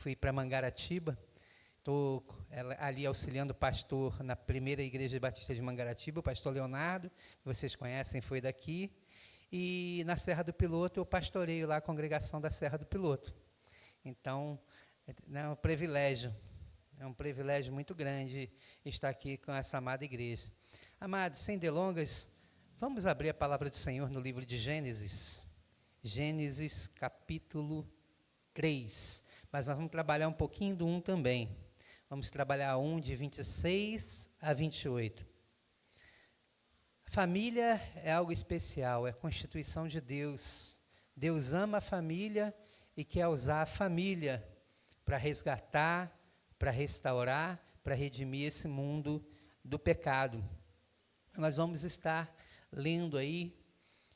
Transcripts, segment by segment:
Fui para Mangaratiba, estou ali auxiliando o pastor na primeira igreja batista de Mangaratiba, o pastor Leonardo, que vocês conhecem, foi daqui. E na Serra do Piloto, eu pastoreio lá a congregação da Serra do Piloto. Então, é um privilégio muito grande estar aqui com essa amada igreja. Amados, sem delongas, vamos abrir a palavra do Senhor no livro de Gênesis. Gênesis, capítulo 3. Mas nós vamos trabalhar um pouquinho do 1 também. Vamos trabalhar 1 de 26 a 28. Família é algo especial, é a constituição de Deus. Deus ama a família e quer usar a família para resgatar, para restaurar, para redimir esse mundo do pecado. Nós vamos estar lendo aí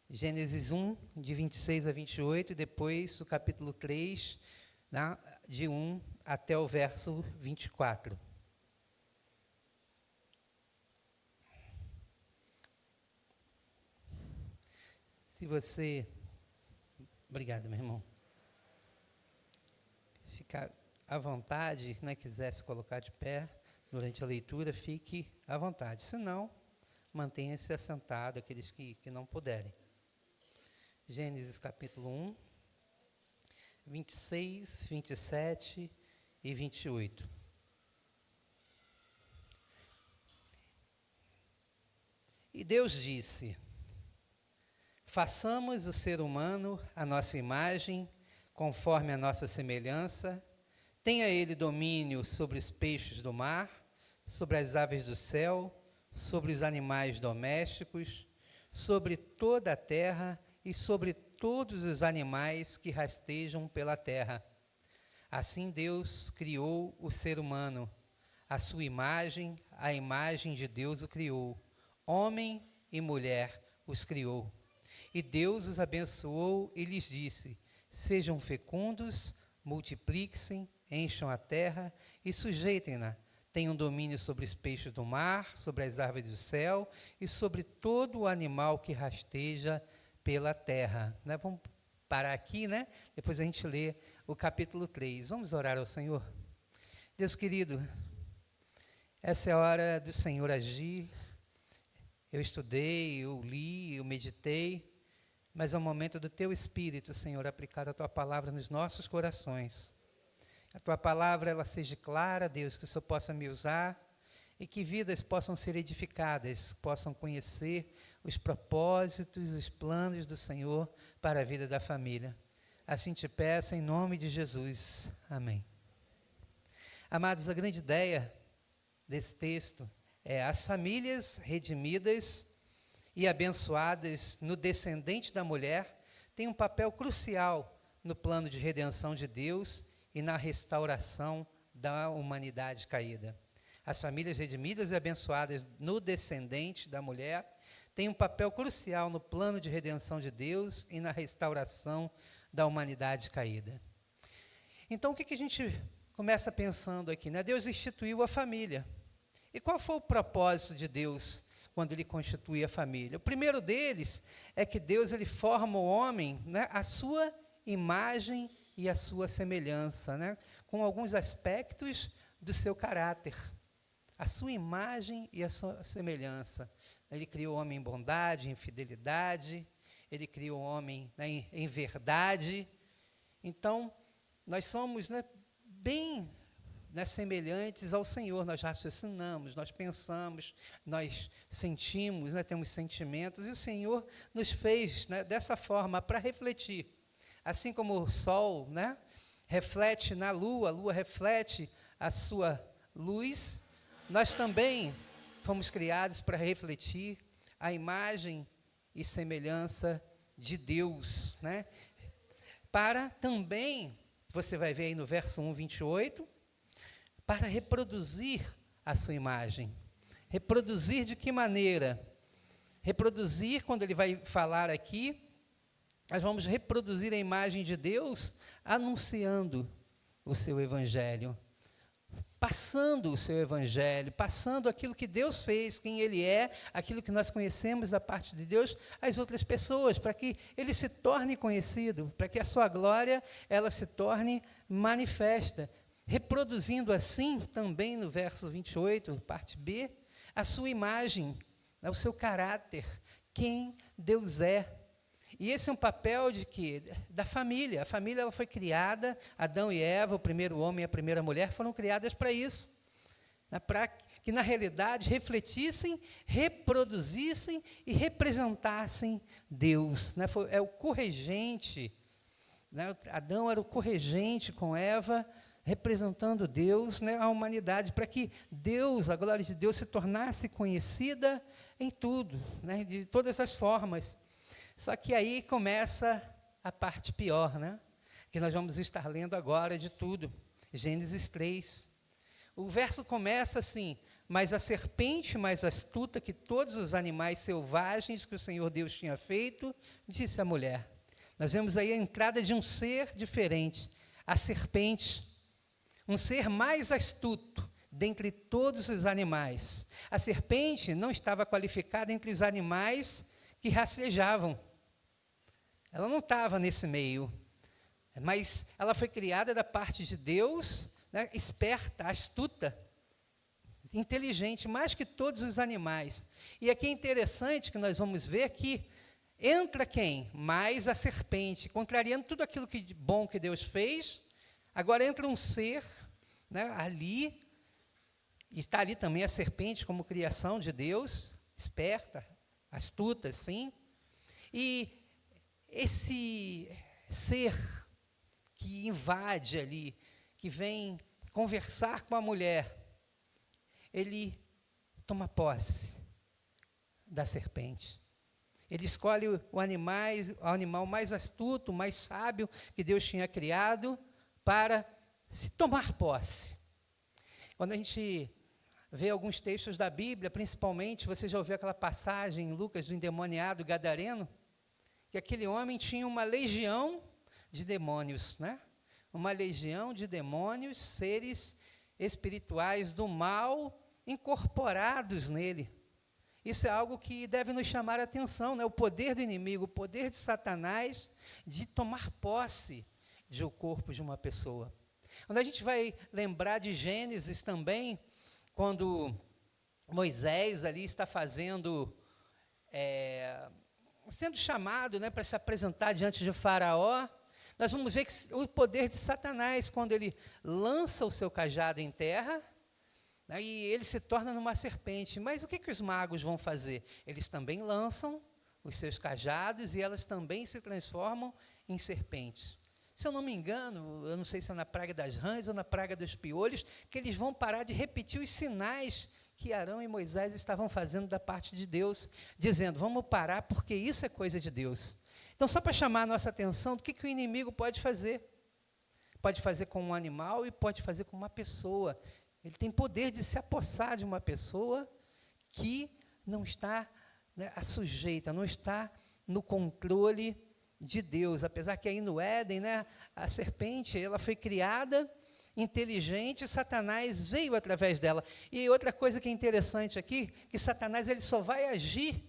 Gênesis 1, de 26 a 28, e depois o capítulo 3, né, de 1 até o verso 24. Se você... Obrigado, meu irmão. Ficar à vontade, né, quiser se colocar de pé durante a leitura, fique à vontade. Se não, mantenha-se assentado, aqueles que não puderem. Gênesis capítulo 1, 26, 27 e 28. E Deus disse: façamos o ser humano à nossa imagem, conforme a nossa semelhança. Tenha ele domínio sobre os peixes do mar, sobre as aves do céu, sobre os animais domésticos, sobre toda a terra e sobre todos os animais que rastejam pela terra. Assim Deus criou o ser humano. A sua imagem, a imagem de Deus o criou. Homem e mulher os criou. E Deus os abençoou e lhes disse: sejam fecundos, multipliquem-se, encham a terra e sujeitem-na. Tenham domínio sobre os peixes do mar, sobre as aves do céu e sobre todo o animal que rasteja pela terra. Vamos parar aqui, né? Depois a gente lê o capítulo 3. Vamos orar ao Senhor. Deus querido, essa é a hora do Senhor agir. Eu estudei, eu li, eu meditei, mas é o momento do Teu Espírito, Senhor, aplicar a Tua palavra nos nossos corações. A Tua palavra, ela seja clara, Deus, que o Senhor possa me usar e que vidas possam ser edificadas, possam conhecer os propósitos, os planos do Senhor para a vida da família. Assim te peço em nome de Jesus. Amém. Amados, a grande ideia desse texto é as famílias redimidas e abençoadas no descendente da mulher têm um papel crucial no plano de redenção de Deus e na restauração da humanidade caída. As famílias redimidas e abençoadas no descendente da mulher têm um papel crucial no plano de redenção de Deus e na restauração da humanidade caída. Então, o que a gente começa pensando aqui, né? Deus instituiu a família. E qual foi o propósito de Deus quando Ele constitui a família? O primeiro deles é que Deus ele forma o homem, né, a sua imagem e a sua semelhança, né, com alguns aspectos do seu caráter. A sua imagem e a sua semelhança. Ele criou o homem em bondade, em fidelidade. Ele criou o homem, né, em verdade. Então, nós somos, né, bem, né, semelhantes ao Senhor. Nós raciocinamos, nós pensamos, nós sentimos, né, temos sentimentos. E o Senhor nos fez, né, dessa forma para refletir. Assim como o sol, né, reflete na lua, a lua reflete a sua luz, nós também fomos criados para refletir a imagem e semelhança de Deus, né? Para também, você vai ver aí no verso 1, 28, para reproduzir a sua imagem. Reproduzir de que maneira? Reproduzir, quando ele vai falar aqui, nós vamos reproduzir a imagem de Deus anunciando o seu evangelho. Passando o seu evangelho, passando aquilo que Deus fez, quem Ele é, aquilo que nós conhecemos da parte de Deus, às outras pessoas, para que Ele se torne conhecido, para que a sua glória, ela se torne manifesta, reproduzindo assim, também no verso 28, parte B, a sua imagem, o seu caráter, quem Deus é. E esse é um papel de quê? Da família. A família ela foi criada, Adão e Eva, o primeiro homem e a primeira mulher, foram criadas para isso. Para que, na realidade, refletissem, reproduzissem e representassem Deus. Né? É o corregente. Né? Adão era o corregente com Eva, representando Deus, né? A humanidade, para que Deus, a glória de Deus, se tornasse conhecida em tudo, né? De todas as formas. Só que aí começa a parte pior, né? Que nós vamos estar lendo agora de tudo. Gênesis 3. O verso começa assim: mas a serpente mais astuta que todos os animais selvagens que o Senhor Deus tinha feito, disse à mulher. Nós vemos aí a entrada de um ser diferente, a serpente, um ser mais astuto dentre todos os animais. A serpente não estava qualificada entre os animais que rastejavam. Ela não estava nesse meio, mas ela foi criada da parte de Deus, né, esperta, astuta, inteligente, mais que todos os animais. E aqui é interessante que nós vamos ver que entra quem? Mais a serpente, contrariando tudo aquilo que bom que Deus fez. Agora entra um ser, né, ali, e está ali também a serpente como criação de Deus, esperta, astuta, sim. E esse ser que invade ali, que vem conversar com a mulher, ele toma posse da serpente. Ele escolhe o animal mais astuto, mais sábio que Deus tinha criado para se tomar posse. Quando a gente vê alguns textos da Bíblia, principalmente, você já ouviu aquela passagem em Lucas do endemoniado gadareno, que aquele homem tinha uma legião de demônios, né? Uma legião de demônios, seres espirituais do mal incorporados nele. Isso é algo que deve nos chamar a atenção, né? O poder do inimigo, o poder de Satanás de tomar posse de o corpo de uma pessoa. Quando a gente vai lembrar de Gênesis também, quando Moisés ali está sendo chamado, né, para se apresentar diante de Faraó, nós vamos ver que o poder de Satanás, quando ele lança o seu cajado em terra, né, e ele se torna numa serpente. Mas o que os magos vão fazer? Eles também lançam os seus cajados e elas também se transformam em serpentes. Se eu não me engano, eu não sei se é na praga das rãs ou na praga dos piolhos, que eles vão parar de repetir os sinais que Arão e Moisés estavam fazendo da parte de Deus, dizendo, vamos parar porque isso é coisa de Deus. Então, só para chamar a nossa atenção do que o inimigo pode fazer. Pode fazer com um animal e pode fazer com uma pessoa. Ele tem poder de se apossar de uma pessoa que não está, né, sujeita, não está no controle de Deus. Apesar que aí no Éden, né, a serpente ela foi criada, inteligente, Satanás veio através dela. E outra coisa que é interessante aqui, que Satanás ele só vai agir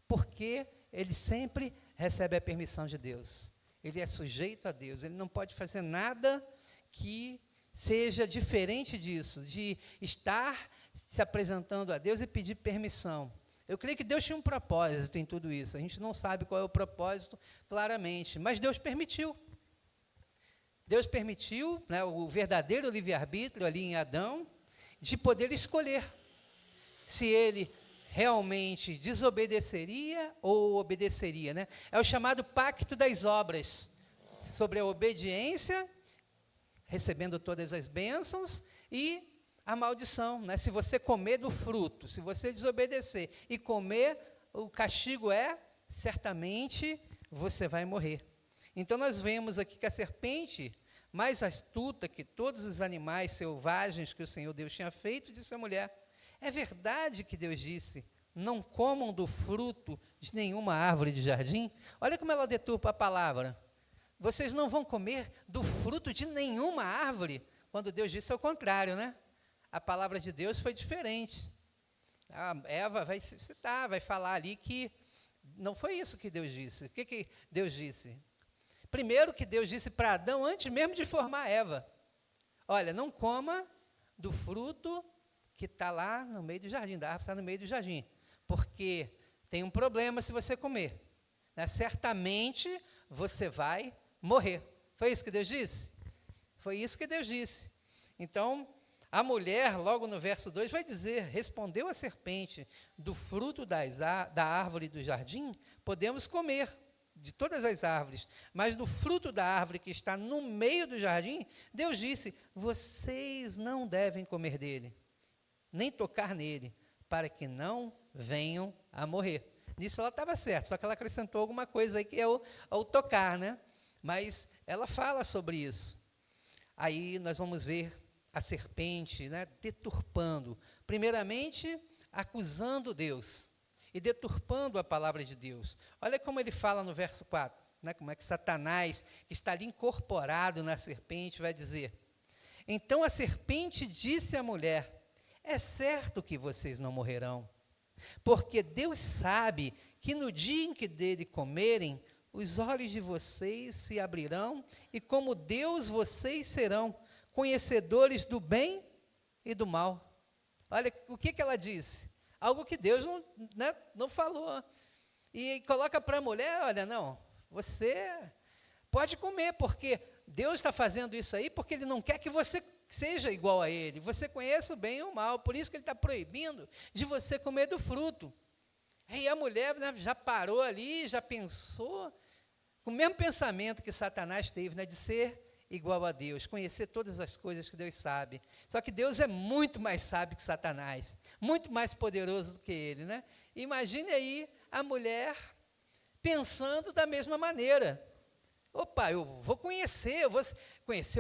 porque ele sempre recebe a permissão de Deus. Ele é sujeito a Deus, ele não pode fazer nada que seja diferente disso, de estar se apresentando a Deus e pedir permissão. Eu creio que Deus tinha um propósito em tudo isso. A gente não sabe qual é o propósito claramente, mas Deus permitiu. Deus permitiu, né, o verdadeiro livre-arbítrio ali em Adão, de poder escolher se ele realmente desobedeceria ou obedeceria, né? É o chamado pacto das obras, sobre a obediência, recebendo todas as bênçãos, e a maldição, né? Se você comer do fruto, se você desobedecer e comer, o castigo é, certamente, você vai morrer. Então, nós vemos aqui que a serpente, mais astuta que todos os animais selvagens que o Senhor Deus tinha feito, disse à mulher, é verdade que Deus disse, não comam do fruto de nenhuma árvore de jardim? Olha como ela deturpa a palavra. Vocês não vão comer do fruto de nenhuma árvore, quando Deus disse ao contrário, né? A palavra de Deus foi diferente. A Eva vai citar, vai falar ali que não foi isso que Deus disse. O que Deus disse? Primeiro que Deus disse para Adão, antes mesmo de formar Eva, olha, não coma do fruto que está lá no meio do jardim, da árvore está no meio do jardim, porque tem um problema se você comer, né? Certamente você vai morrer. Foi isso que Deus disse? Foi isso que Deus disse. Então, a mulher, logo no verso 2, vai dizer, respondeu a serpente, do fruto da árvore do jardim, podemos comer de todas as árvores, mas do fruto da árvore que está no meio do jardim, Deus disse, vocês não devem comer dele, nem tocar nele, para que não venham a morrer. Nisso ela estava certa, só que ela acrescentou alguma coisa aí que é o tocar, né? Mas ela fala sobre isso. Aí nós vamos ver a serpente, né, deturpando, primeiramente acusando Deus e deturpando a palavra de Deus. Olha como ele fala no verso 4, né, como é que Satanás, que está ali incorporado na serpente, vai dizer, então a serpente disse à mulher, é certo que vocês não morrerão, porque Deus sabe que no dia em que dele comerem, os olhos de vocês se abrirão, e como Deus vocês serão conhecedores do bem e do mal. Olha, o que ela disse? Algo que Deus não falou. E coloca para a mulher, olha, não, você pode comer, porque Deus está fazendo isso aí, porque Ele não quer que você seja igual a Ele. Você conheça o bem e o mal, por isso que Ele está proibindo de você comer do fruto. E a mulher, né, já parou ali, já pensou, com o mesmo pensamento que Satanás teve, né, de ser igual a Deus, conhecer todas as coisas que Deus sabe. Só que Deus é muito mais sábio que Satanás, muito mais poderoso do que ele, né? Imagine aí a mulher pensando da mesma maneira. Opa, eu vou conhecer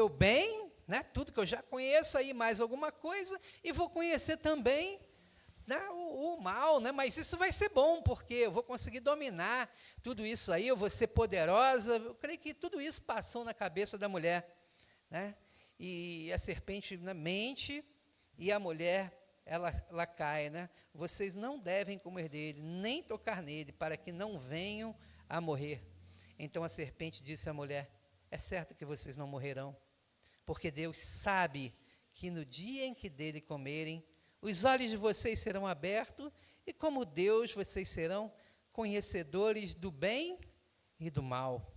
o bem, né? Tudo que eu já conheço aí, mais alguma coisa, e vou conhecer também, né, o mal, né? Mas isso vai ser bom, porque eu vou conseguir dominar tudo isso aí, eu vou ser poderosa. Eu creio que tudo isso passou na cabeça da mulher, né? E a serpente, né, mente, e a mulher, ela cai, né? Vocês não devem comer dele, nem tocar nele, para que não venham a morrer. Então a serpente disse à mulher, é certo que vocês não morrerão, porque Deus sabe que no dia em que dele comerem, os olhos de vocês serão abertos, e como Deus, vocês serão conhecedores do bem e do mal.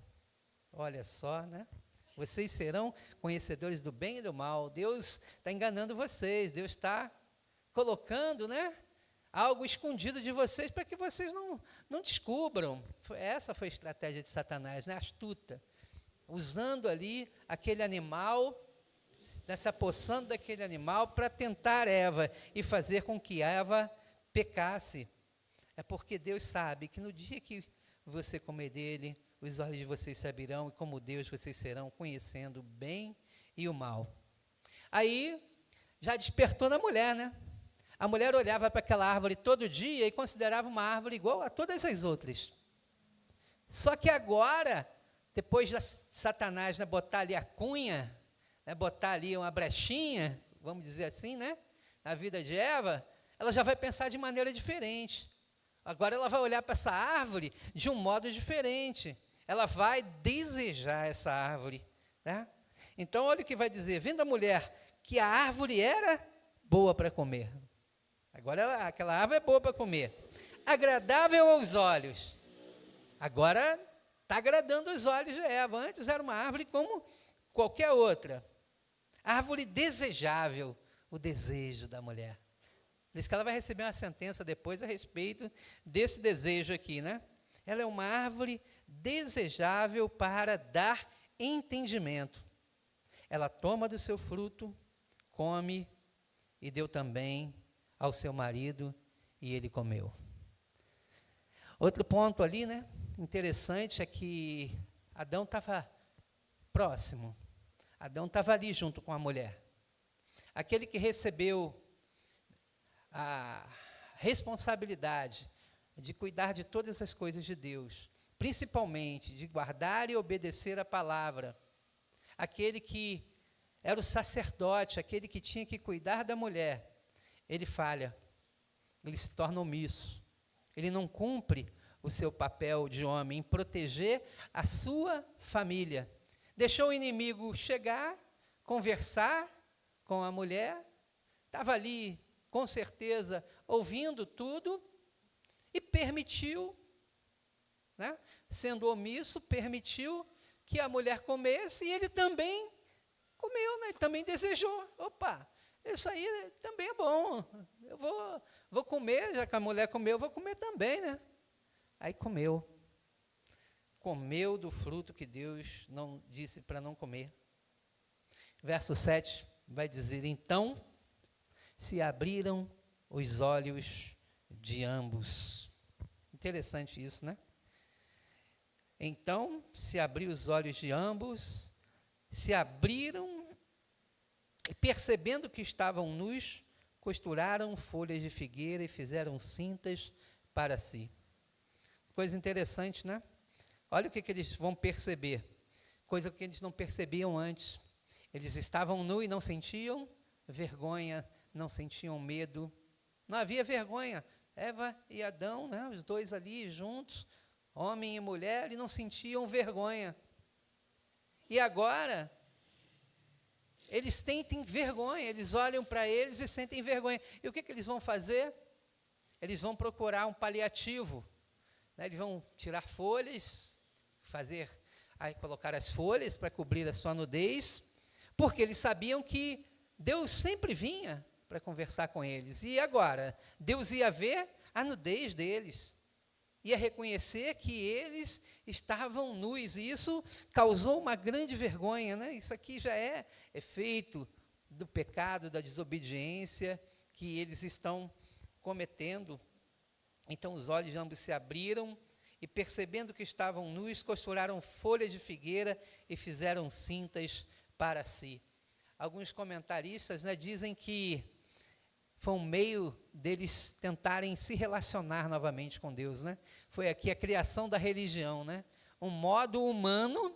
Olha só, né? Vocês serão conhecedores do bem e do mal. Deus está enganando vocês, Deus está colocando, né, algo escondido de vocês para que vocês não descubram. Essa foi a estratégia de Satanás, né, astuta, usando ali aquele animal, se apossando daquele animal para tentar Eva e fazer com que Eva pecasse. É porque Deus sabe que no dia que você comer dele, os olhos de vocês se abrirão, e como Deus vocês serão conhecendo o bem e o mal. Aí, já despertou na mulher, né? A mulher olhava para aquela árvore todo dia e considerava uma árvore igual a todas as outras. Só que agora, depois de Satanás, né, botar ali a cunha, né, botar ali uma brechinha, vamos dizer assim, né, na vida de Eva, ela já vai pensar de maneira diferente. Agora ela vai olhar para essa árvore de um modo diferente. Ela vai desejar essa árvore, né? Então, olha o que vai dizer. Vendo a mulher que a árvore era boa para comer. Agora aquela árvore é boa para comer. Agradável aos olhos. Agora está agradando os olhos de Eva. Antes era uma árvore como qualquer outra. Árvore desejável, o desejo da mulher. Diz que ela vai receber uma sentença depois a respeito desse desejo aqui, né? Ela é uma árvore desejável para dar entendimento. Ela toma do seu fruto, come e deu também ao seu marido e ele comeu. Outro ponto ali, né, interessante é que Adão estava próximo. Adão estava ali junto com a mulher. Aquele que recebeu a responsabilidade de cuidar de todas as coisas de Deus, principalmente de guardar e obedecer a palavra, aquele que era o sacerdote, aquele que tinha que cuidar da mulher, ele falha, ele se torna omisso, ele não cumpre o seu papel de homem em proteger a sua família, deixou o inimigo chegar, conversar com a mulher, estava ali, com certeza, ouvindo tudo, e permitiu, né, sendo omisso, permitiu que a mulher comesse, e ele também comeu, né, ele também desejou. Opa, isso aí também é bom, eu vou comer, já que a mulher comeu, eu vou comer também, né? Aí comeu do fruto que Deus não disse para não comer. Verso 7 vai dizer, então se abriram os olhos de ambos. Interessante isso, né? Então se abriu os olhos de ambos, se abriram, e percebendo que estavam nus, costuraram folhas de figueira e fizeram cintas para si. Coisa interessante, né? Olha o que eles vão perceber, coisa que eles não percebiam antes. Eles estavam nus e não sentiam vergonha, não sentiam medo, não havia vergonha. Eva e Adão, né, os dois ali juntos, homem e mulher, e não sentiam vergonha. E agora, eles sentem vergonha, eles olham para eles e sentem vergonha. E o que eles vão fazer? Eles vão procurar um paliativo, né? Eles vão tirar folhas, colocar as folhas para cobrir a sua nudez, porque eles sabiam que Deus sempre vinha para conversar com eles. E agora, Deus ia ver a nudez deles, ia reconhecer que eles estavam nus, e isso causou uma grande vergonha, né? Isso aqui já é efeito do pecado, da desobediência que eles estão cometendo. Então os olhos de ambos se abriram, e percebendo que estavam nus, costuraram folhas de figueira e fizeram cintas para si. Alguns comentaristas, né, dizem que foi um meio deles tentarem se relacionar novamente com Deus, né? Foi aqui a criação da religião, né? Um modo humano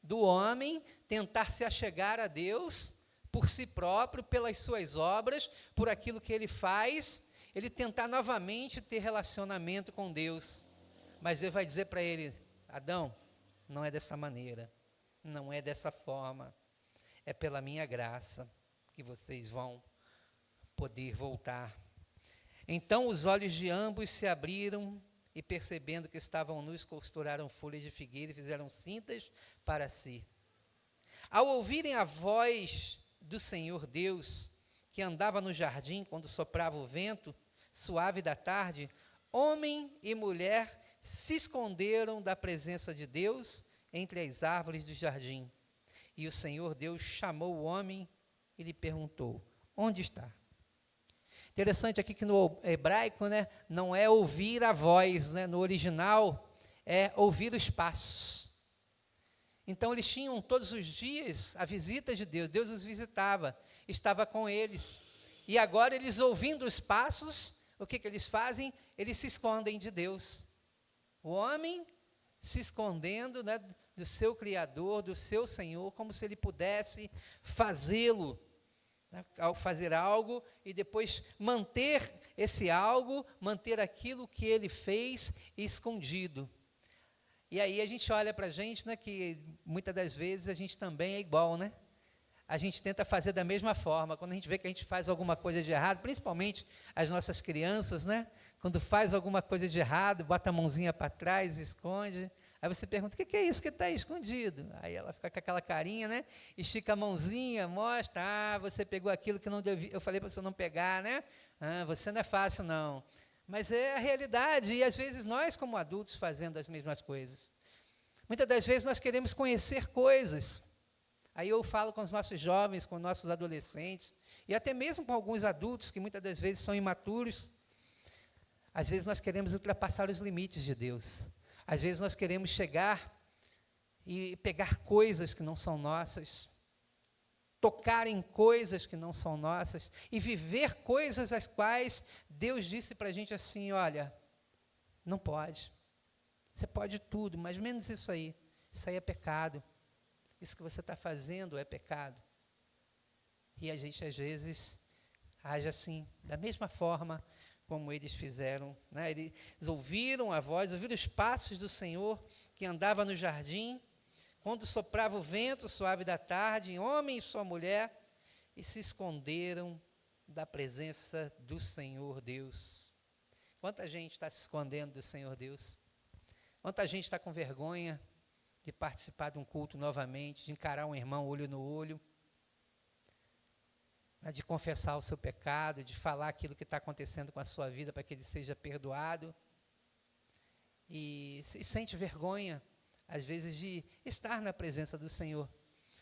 do homem tentar se achegar a Deus por si próprio, pelas suas obras, por aquilo que ele faz, ele tentar novamente ter relacionamento com Deus. Mas Deus vai dizer para ele, Adão, não é dessa maneira, não é dessa forma, é pela minha graça que vocês vão poder voltar. Então os olhos de ambos se abriram, e percebendo que estavam nus, costuraram folhas de figueira e fizeram cintas para si. Ao ouvirem a voz do Senhor Deus, que andava no jardim quando soprava o vento suave da tarde, homem e mulher se esconderam da presença de Deus entre as árvores do jardim. E o Senhor Deus chamou o homem e lhe perguntou, onde está? Interessante aqui que no hebraico, né, não é ouvir a voz, né, no original é ouvir os passos. Então eles tinham todos os dias a visita de Deus, Deus os visitava, estava com eles. E agora eles ouvindo os passos, o que eles fazem? Eles se escondem de Deus. O homem se escondendo, né, do seu Criador, do seu Senhor, como se ele pudesse fazê-lo, né, ao fazer algo e depois manter esse algo, manter aquilo que ele fez escondido. E aí a gente olha para a gente, né, que muitas das vezes a gente também é igual, né? A gente tenta fazer da mesma forma, quando a gente vê que a gente faz alguma coisa de errado, principalmente as nossas crianças, né? Quando faz alguma coisa de errado, bota a mãozinha para trás, esconde. Aí você pergunta, o que é isso que está escondido? Aí ela fica com aquela carinha, né? Estica a mãozinha, mostra, você pegou aquilo que não devia, eu falei para você não pegar, né? Você não é fácil, não. Mas é a realidade, e às vezes nós, como adultos, fazendo as mesmas coisas. Muitas das vezes nós queremos conhecer coisas. Aí eu falo com os nossos jovens, com os nossos adolescentes, e até mesmo com alguns adultos que muitas das vezes são imaturos. Às vezes nós queremos ultrapassar os limites de Deus. Às vezes nós queremos chegar e pegar coisas que não são nossas, tocar em coisas que não são nossas, e viver coisas as quais Deus disse para a gente assim, olha, não pode. Você pode tudo, mas menos isso aí é pecado. Isso que você está fazendo é pecado. E a gente, às vezes, age assim, da mesma forma como eles fizeram, né? Eles ouviram a voz, ouviram os passos do Senhor, que andava no jardim, quando soprava o vento suave da tarde, homem e sua mulher, e se esconderam da presença do Senhor Deus. Quanta gente está se escondendo do Senhor Deus? Quanta gente está com vergonha de participar de um culto novamente, de encarar um irmão olho no olho, de confessar o seu pecado, de falar aquilo que está acontecendo com a sua vida para que ele seja perdoado, e sente vergonha, às vezes, de estar na presença do Senhor.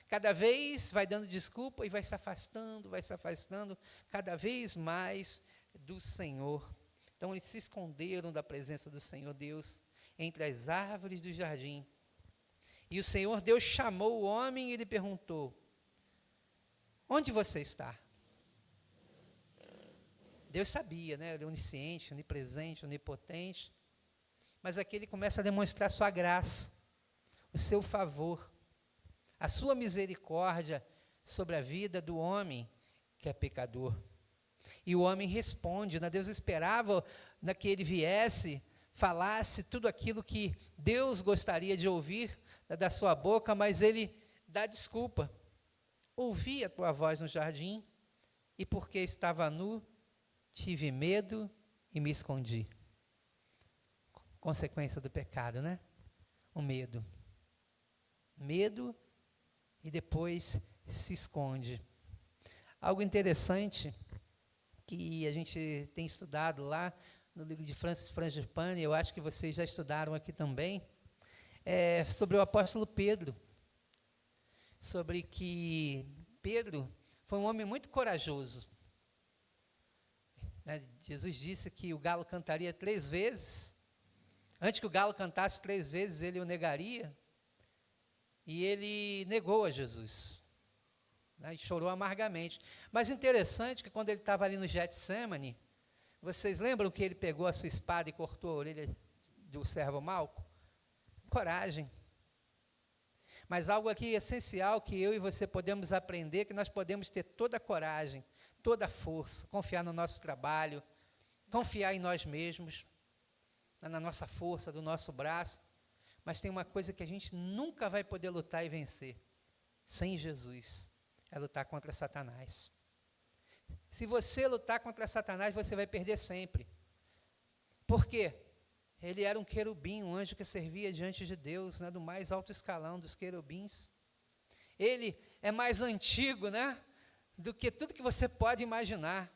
Cada vez vai dando desculpa e vai se afastando cada vez mais do Senhor. Então, eles se esconderam da presença do Senhor Deus entre as árvores do jardim. E o Senhor Deus chamou o homem e lhe perguntou: onde você está? Deus sabia, né? Ele é onisciente, onipresente, onipotente. Mas aqui ele começa a demonstrar sua graça, o seu favor, a sua misericórdia sobre a vida do homem que é pecador. E o homem responde, né? Deus esperava que ele viesse, falasse tudo aquilo que Deus gostaria de ouvir da sua boca, mas ele dá desculpa. Ouvi a tua voz no jardim, e porque estava nu, tive medo e me escondi. Consequência do pecado, né? O medo. Medo e depois se esconde. Algo interessante que a gente tem estudado lá no livro de Francis Frangipane, eu acho que vocês já estudaram aqui também, é sobre o apóstolo Pedro. Sobre que Pedro foi um homem muito corajoso. Jesus disse que o galo cantaria 3 vezes. Antes que o galo cantasse 3 vezes, ele o negaria. E ele negou a Jesus. E chorou amargamente. Mas interessante que quando ele estava ali no Getsemane, vocês lembram que ele pegou a sua espada e cortou a orelha do servo Malco? Coragem. Mas algo aqui essencial que eu e você podemos aprender, que nós podemos ter toda a coragem, toda a força, confiar no nosso trabalho, confiar em nós mesmos, na nossa força, do nosso braço. Mas tem uma coisa que a gente nunca vai poder lutar e vencer, sem Jesus, é lutar contra Satanás. Se você lutar contra Satanás, você vai perder sempre. Por quê? Ele era um querubim, um anjo que servia diante de Deus, do mais alto escalão dos querubins. Ele é mais antigo, do que tudo que você pode imaginar.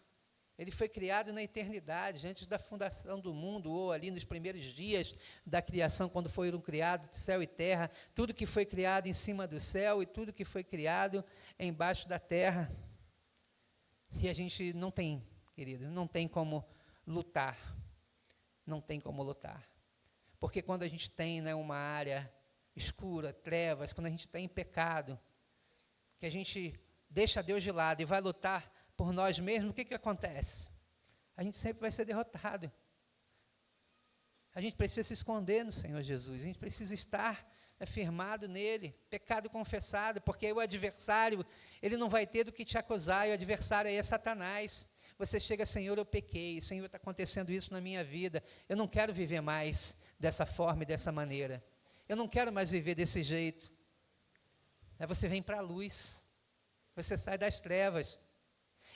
Ele foi criado na eternidade, antes da fundação do mundo, ou ali nos primeiros dias da criação, quando foram criados céu e terra, tudo que foi criado em cima do céu e tudo que foi criado embaixo da terra. E a gente não tem, querido, não tem como lutar. Não tem como lutar. Porque quando a gente tem uma área escura, trevas, quando a gente está em pecado, que a gente deixa Deus de lado e vai lutar por nós mesmos, o que acontece? A gente sempre vai ser derrotado. A gente precisa se esconder no Senhor Jesus, a gente precisa estar firmado nele, pecado confessado, porque aí o adversário, ele não vai ter do que te acusar, e o adversário aí é Satanás. Você chega: Senhor, eu pequei, Senhor, está acontecendo isso na minha vida, eu não quero viver mais dessa forma e dessa maneira, eu não quero mais viver desse jeito. Aí você vem para a luz, você sai das trevas,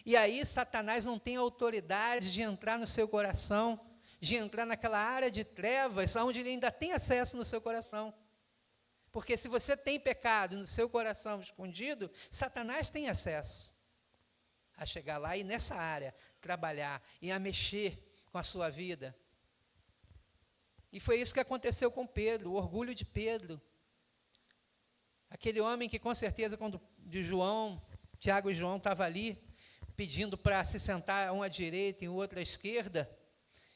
e aí Satanás não tem autoridade de entrar no seu coração, de entrar naquela área de trevas, onde ele ainda tem acesso no seu coração. Porque se você tem pecado no seu coração escondido, Satanás tem acesso a chegar lá e nessa área trabalhar e a mexer com a sua vida. E foi isso que aconteceu com Pedro, o orgulho de Pedro. Aquele homem que com certeza quando Tiago e João estavam ali, pedindo para se sentar um à direita e o outro à esquerda,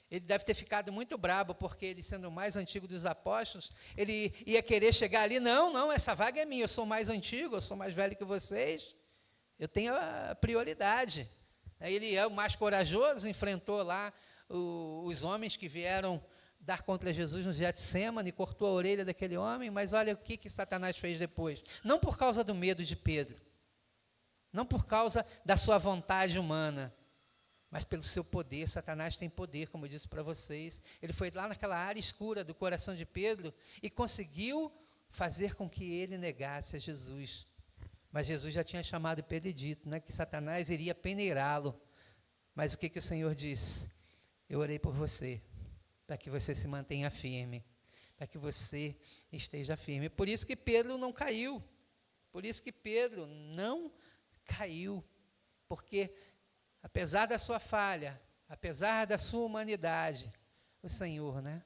ele deve ter ficado muito bravo, porque ele, sendo o mais antigo dos apóstolos, ele ia querer chegar ali: não, essa vaga é minha, eu sou mais antigo, eu sou mais velho que vocês, eu tenho a prioridade. Aí ele é o mais corajoso, enfrentou lá os homens que vieram dar contra Jesus no Getsemane, cortou a orelha daquele homem, mas olha o que Satanás fez depois. Não por causa do medo de Pedro, não por causa da sua vontade humana, mas pelo seu poder. Satanás tem poder, como eu disse para vocês. Ele foi lá naquela área escura do coração de Pedro e conseguiu fazer com que ele negasse a Jesus. Mas Jesus já tinha chamado Pedro e dito, né, que Satanás iria peneirá-lo. Mas o que o Senhor disse? Eu orei por você, para que você se mantenha firme, para que você esteja firme. Por isso que Pedro não caiu. Por isso que Pedro não caiu. Porque, apesar da sua falha, apesar da sua humanidade, o Senhor, né,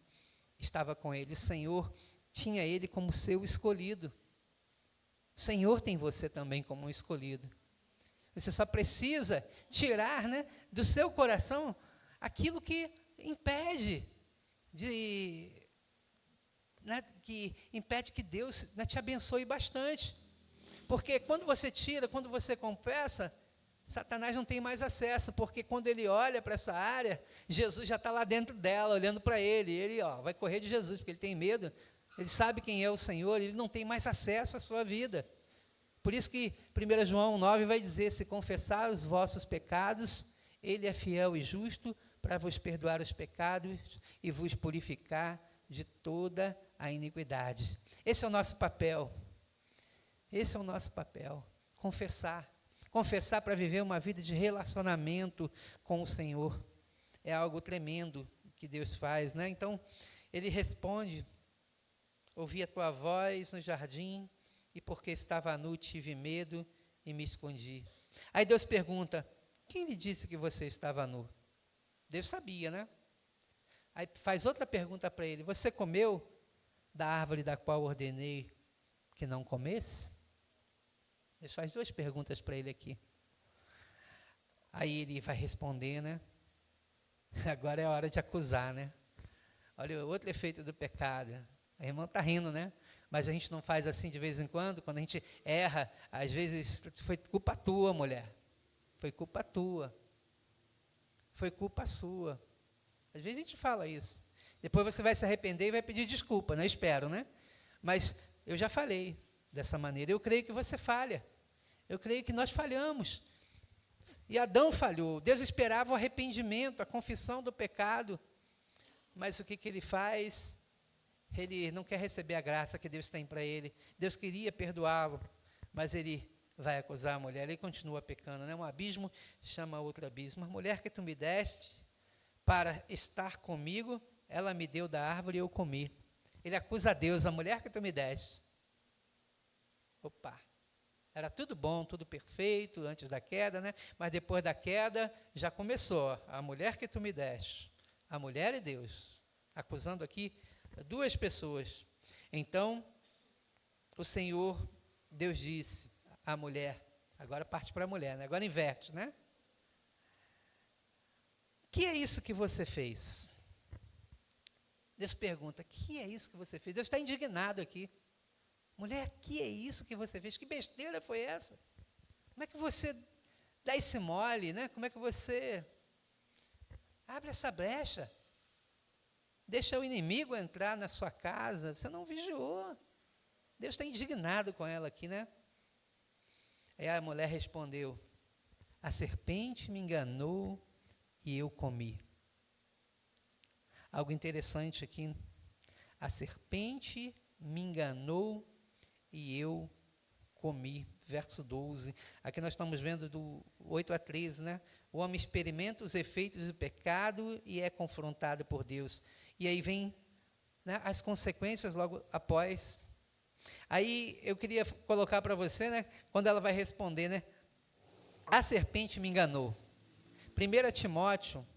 estava com ele. O Senhor tinha ele como seu escolhido. O Senhor tem você também como um escolhido. Você só precisa tirar, né, do seu coração aquilo que impede que Deus, né, te abençoe bastante. Porque quando você tira, quando você confessa, Satanás não tem mais acesso, porque quando ele olha para essa área, Jesus já está lá dentro dela, olhando para ele. Ele vai correr de Jesus, porque ele tem medo. Ele sabe quem é o Senhor, ele não tem mais acesso à sua vida. Por isso que 1 João 9 vai dizer, se confessar os vossos pecados, ele é fiel e justo para vos perdoar os pecados e vos purificar de toda a iniquidade. Esse é o nosso papel. Esse é o nosso papel. Confessar. Confessar para viver uma vida de relacionamento com o Senhor. É algo tremendo que Deus faz, né? Então, ele responde, ouvi a tua voz no jardim, e porque estava nu, tive medo e me escondi. Aí Deus pergunta, quem lhe disse que você estava nu? Deus sabia, né? Aí faz outra pergunta para ele, você comeu da árvore da qual ordenei que não comesse? Deus faz duas perguntas para ele aqui. Aí ele vai responder, né? Agora é a hora de acusar, né? Olha, outro efeito do pecado. A irmã está rindo, né? Mas a gente não faz assim de vez em quando a gente erra, às vezes foi culpa tua, mulher. Foi culpa tua. Foi culpa sua. Às vezes a gente fala isso. Depois você vai se arrepender e vai pedir desculpa, né? Espero, né? Mas eu já falei dessa maneira. Eu creio que você falha. Eu creio que nós falhamos. E Adão falhou. Deus esperava o arrependimento, a confissão do pecado. Mas o que ele faz? Ele não quer receber a graça que Deus tem para ele. Deus queria perdoá-lo, mas ele vai acusar a mulher. Ele continua pecando, né? Um abismo chama outro abismo. A mulher que tu me deste para estar comigo, ela me deu da árvore e eu comi. Ele acusa a Deus, a mulher que tu me deste. Opa, era tudo bom, tudo perfeito antes da queda, né? Mas depois da queda já começou. A mulher que tu me deste, a mulher e Deus, acusando aqui duas pessoas. Então, o Senhor, Deus disse à mulher, agora parte para a mulher, né? Agora inverte, né? Que é isso que você fez? Deus pergunta, que é isso que você fez? Deus está indignado aqui. Mulher, que é isso que você fez? Que besteira foi essa? Como é que você dá esse mole, né? Como é que você abre essa brecha? Deixa o inimigo entrar na sua casa, você não vigiou. Deus está indignado com ela aqui, né? Aí a mulher respondeu, a serpente me enganou e eu comi. Algo interessante aqui, a serpente me enganou e eu comi. Verso 12, aqui nós estamos vendo do 8 a 13, né? O homem experimenta os efeitos do pecado e é confrontado por Deus. E aí vem, né, as consequências logo após. Aí eu queria colocar para você, né, quando ela vai responder, né, a serpente me enganou. 1 Timóteo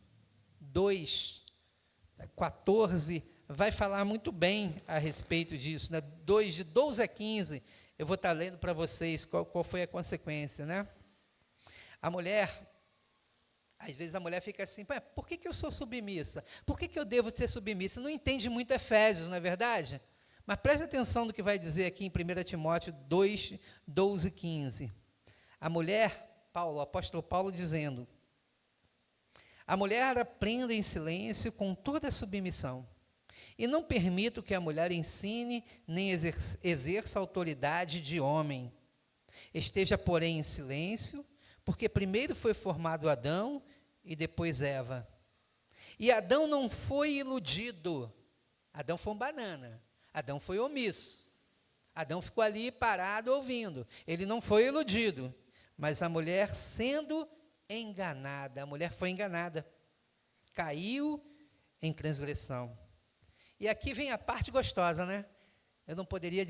2, 14, vai falar muito bem a respeito disso, né? 2, de 12 a 15, eu vou estar lendo para vocês qual foi a consequência, né? A mulher, às vezes a mulher fica assim, por que eu sou submissa? Por que eu devo ser submissa? Não entende muito Efésios, não é verdade? Mas preste atenção no que vai dizer aqui em 1 Timóteo 2, 12 e 15. A mulher, o apóstolo Paulo dizendo, a mulher aprenda em silêncio com toda a submissão, e não permito que a mulher ensine nem exerça autoridade de homem. Esteja, porém, em silêncio, porque primeiro foi formado Adão e depois Eva. E Adão não foi iludido. Adão foi um banana. Adão foi omisso. Adão ficou ali parado ouvindo. Ele não foi iludido, mas a mulher sendo enganada. A mulher foi enganada. Caiu em transgressão. E aqui vem a parte gostosa, né? Eu não poderia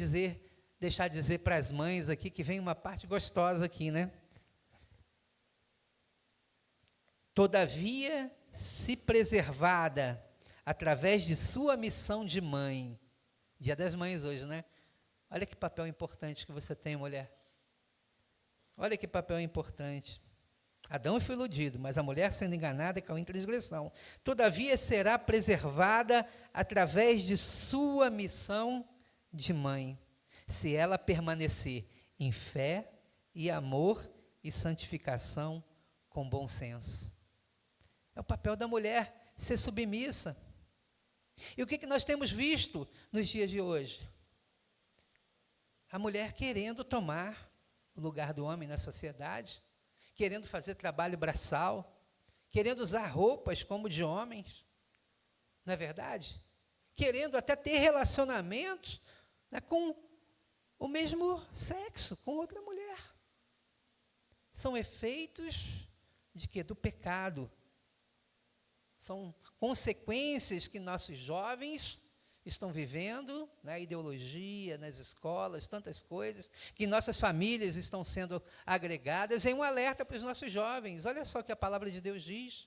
deixar de dizer para as mães aqui que vem uma parte gostosa aqui, né? Todavia, se preservada através de sua missão de mãe. Dia das Mães hoje, né? Olha que papel importante que você tem, mulher. Olha que papel importante. Adão foi iludido, mas a mulher sendo enganada caiu em transgressão. Todavia será preservada através de sua missão de mãe, se ela permanecer em fé e amor e santificação com bom senso. É o papel da mulher ser submissa. E o que nós temos visto nos dias de hoje? A mulher querendo tomar o lugar do homem na sociedade, querendo fazer trabalho braçal, querendo usar roupas como de homens, não é verdade? Querendo até ter relacionamentos, né, com o mesmo sexo, com outra mulher. São efeitos de quê? Do pecado. São consequências que nossos jovens estão vivendo, na ideologia, nas escolas, tantas coisas, que nossas famílias estão sendo agregadas, em um alerta para os nossos jovens. Olha só o que a palavra de Deus diz.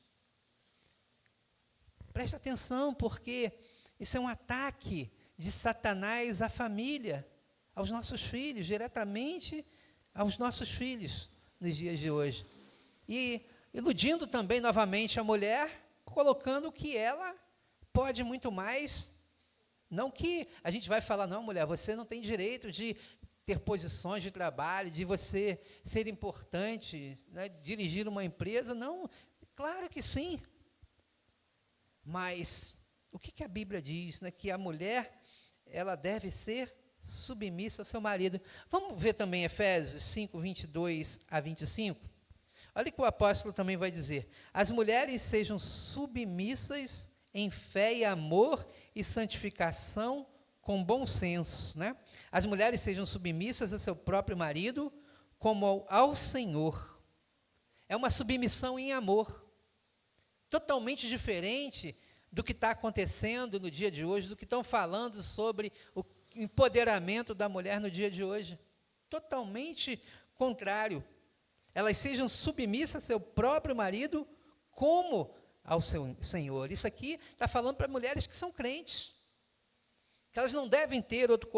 Presta atenção, porque isso é um ataque de Satanás à família, aos nossos filhos, diretamente aos nossos filhos nos dias de hoje. E iludindo também novamente a mulher, colocando que ela pode muito mais. Não que a gente vai falar, não, mulher, você não tem direito de ter posições de trabalho, de você ser importante, né, dirigir uma empresa. Não, claro que sim. Mas o que a Bíblia diz? Né, que a mulher, ela deve ser submissa ao seu marido. Vamos ver também Efésios 5, 22 a 25? Olha o que o apóstolo também vai dizer. As mulheres sejam submissas em fé e amor e santificação com bom senso, né? As mulheres sejam submissas a seu próprio marido como ao Senhor. É uma submissão em amor, totalmente diferente do que está acontecendo no dia de hoje, do que estão falando sobre o empoderamento da mulher no dia de hoje. Totalmente contrário. Elas sejam submissas a seu próprio marido como ao seu Senhor. Isso aqui está falando para mulheres que são crentes, que elas não devem ter outro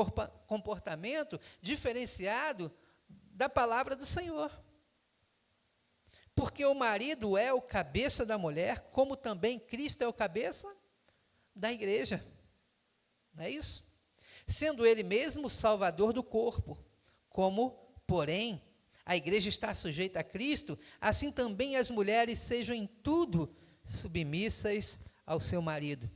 comportamento diferenciado da palavra do Senhor. Porque o marido é o cabeça da mulher, como também Cristo é o cabeça da igreja. Não é isso? Sendo ele mesmo o salvador do corpo, como, porém, a igreja está sujeita a Cristo, assim também as mulheres sejam em tudo submissas ao seu marido.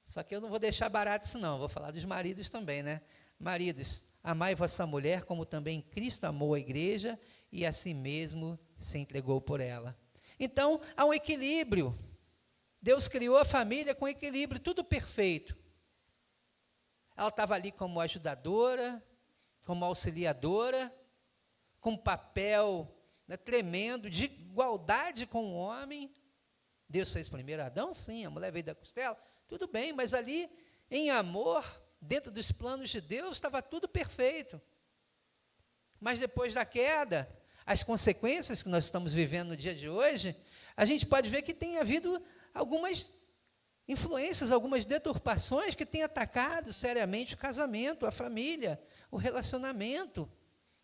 Só que eu não vou deixar barato isso não, vou falar dos maridos também, né? Maridos, amai vossa mulher como também Cristo amou a igreja e a si mesmo se entregou por ela. Então, há um equilíbrio. Deus criou a família com equilíbrio, tudo perfeito. Ela estava ali como ajudadora, como auxiliadora, com um papel, né, tremendo, de igualdade com o homem. Deus fez primeiro Adão, sim, a mulher veio da costela, tudo bem, mas ali, em amor, dentro dos planos de Deus, estava tudo perfeito. Mas depois da queda, as consequências que nós estamos vivendo no dia de hoje, a gente pode ver que tem havido algumas influências, algumas deturpações que têm atacado seriamente o casamento, a família, o relacionamento.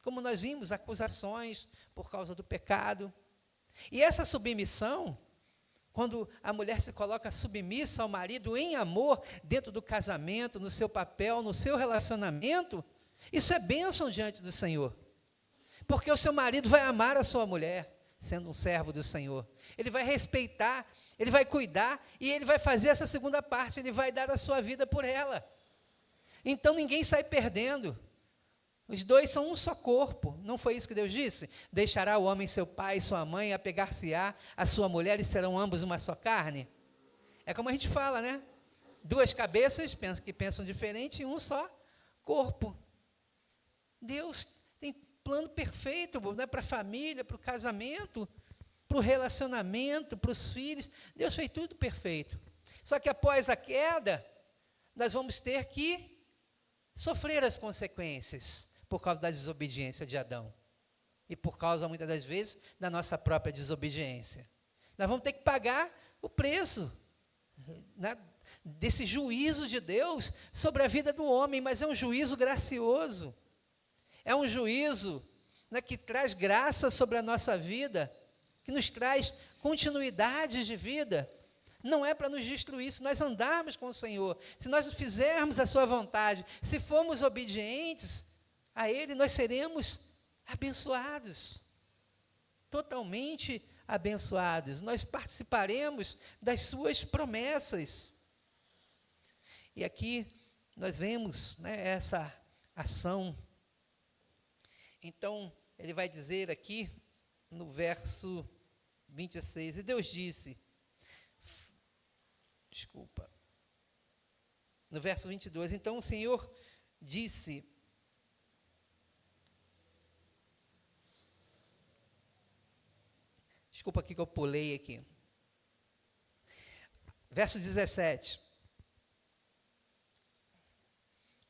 Como nós vimos, acusações por causa do pecado. E essa submissão, quando a mulher se coloca submissa ao marido em amor, dentro do casamento, no seu papel, no seu relacionamento, isso é bênção diante do Senhor. Porque o seu marido vai amar a sua mulher, sendo um servo do Senhor. Ele vai respeitar, ele vai cuidar, e ele vai fazer essa segunda parte, ele vai dar a sua vida por ela. Então ninguém sai perdendo. Os dois são um só corpo. Não foi isso que Deus disse? Deixará o homem seu pai e sua mãe, apegar-se-á a sua mulher, e serão ambos uma só carne. É como a gente fala, né? Duas cabeças que pensam diferente e um só corpo. Deus tem plano perfeito, né, para a família, para o casamento, para o relacionamento, para os filhos. Deus fez tudo perfeito. Só que após a queda, nós vamos ter que sofrer as consequências por causa da desobediência de Adão. E por causa, muitas das vezes, da nossa própria desobediência. Nós vamos ter que pagar o preço, né, desse juízo de Deus sobre a vida do homem, mas é um juízo gracioso. É um juízo, né, que traz graça sobre a nossa vida, que nos traz continuidade de vida. Não é para nos destruir, se nós andarmos com o Senhor, se nós fizermos a sua vontade, se formos obedientes a Ele, nós seremos abençoados, totalmente abençoados. Nós participaremos das suas promessas. E aqui nós vemos, né, essa ação. Então, ele vai dizer aqui, no verso 26, e Deus disse, no verso 22, então o Senhor disse, desculpa aqui que eu pulei aqui, verso 17,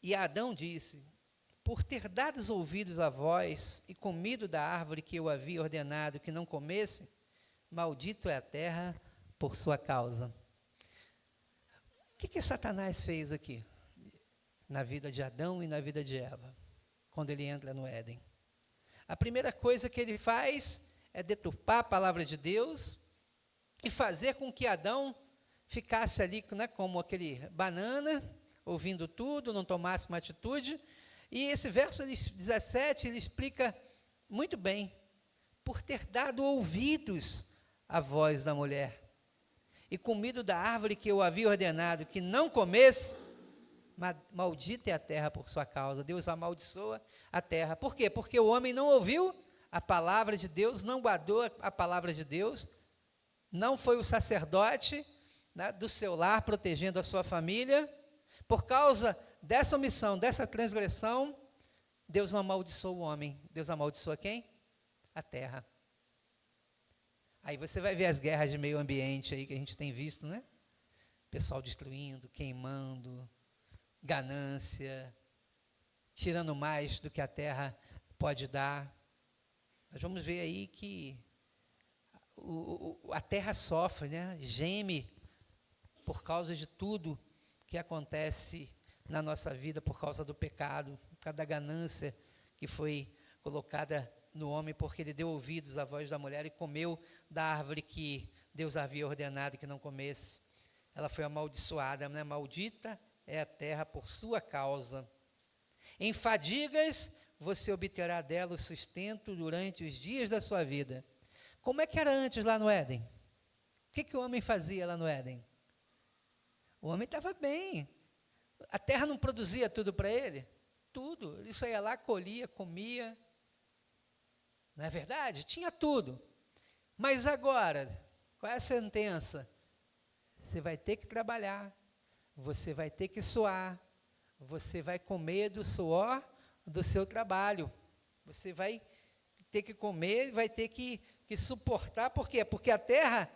e Adão disse, por ter dado os ouvidos à voz e comido da árvore que eu havia ordenado que não comesse, maldito é a terra por sua causa. O que Satanás fez aqui, na vida de Adão e na vida de Eva, quando ele entra no Éden? A primeira coisa que ele faz é deturpar a palavra de Deus e fazer com que Adão ficasse ali, né, como aquele banana, ouvindo tudo, não tomasse uma atitude. E esse verso 17, ele explica muito bem, por ter dado ouvidos à voz da mulher, e comido da árvore que eu havia ordenado que não comesse, maldita é a terra por sua causa. Deus amaldiçoa a terra. Por quê? Porque o homem não ouviu a palavra de Deus, não guardou a palavra de Deus, não foi o sacerdote, né, do seu lar protegendo a sua família. Por causa dessa omissão, dessa transgressão, Deus não amaldiçoou o homem. Deus amaldiçoa quem? A terra. Aí você vai ver as guerras de meio ambiente aí que a gente tem visto, né? Pessoal destruindo, queimando, ganância, tirando mais do que a terra pode dar. Nós vamos ver aí que a terra sofre, né? Geme por causa de tudo que acontece na nossa vida, por causa do pecado, por causa da ganância que foi colocada no homem, porque ele deu ouvidos à voz da mulher e comeu da árvore que Deus havia ordenado que não comesse. Ela foi amaldiçoada, né? Maldita é a terra por sua causa. Em fadigas você obterá dela o sustento durante os dias da sua vida. Como é que era antes lá no Éden? O que o homem fazia lá no Éden? O homem estava bem. A terra não produzia tudo para ele? Tudo. Ele só ia lá, colhia, comia. Não é verdade? Tinha tudo. Mas agora, qual é a sentença? Você vai ter que trabalhar, você vai ter que suar, você vai comer do suor do seu trabalho. Você vai ter que comer, vai ter que suportar. Por quê? Porque a terra,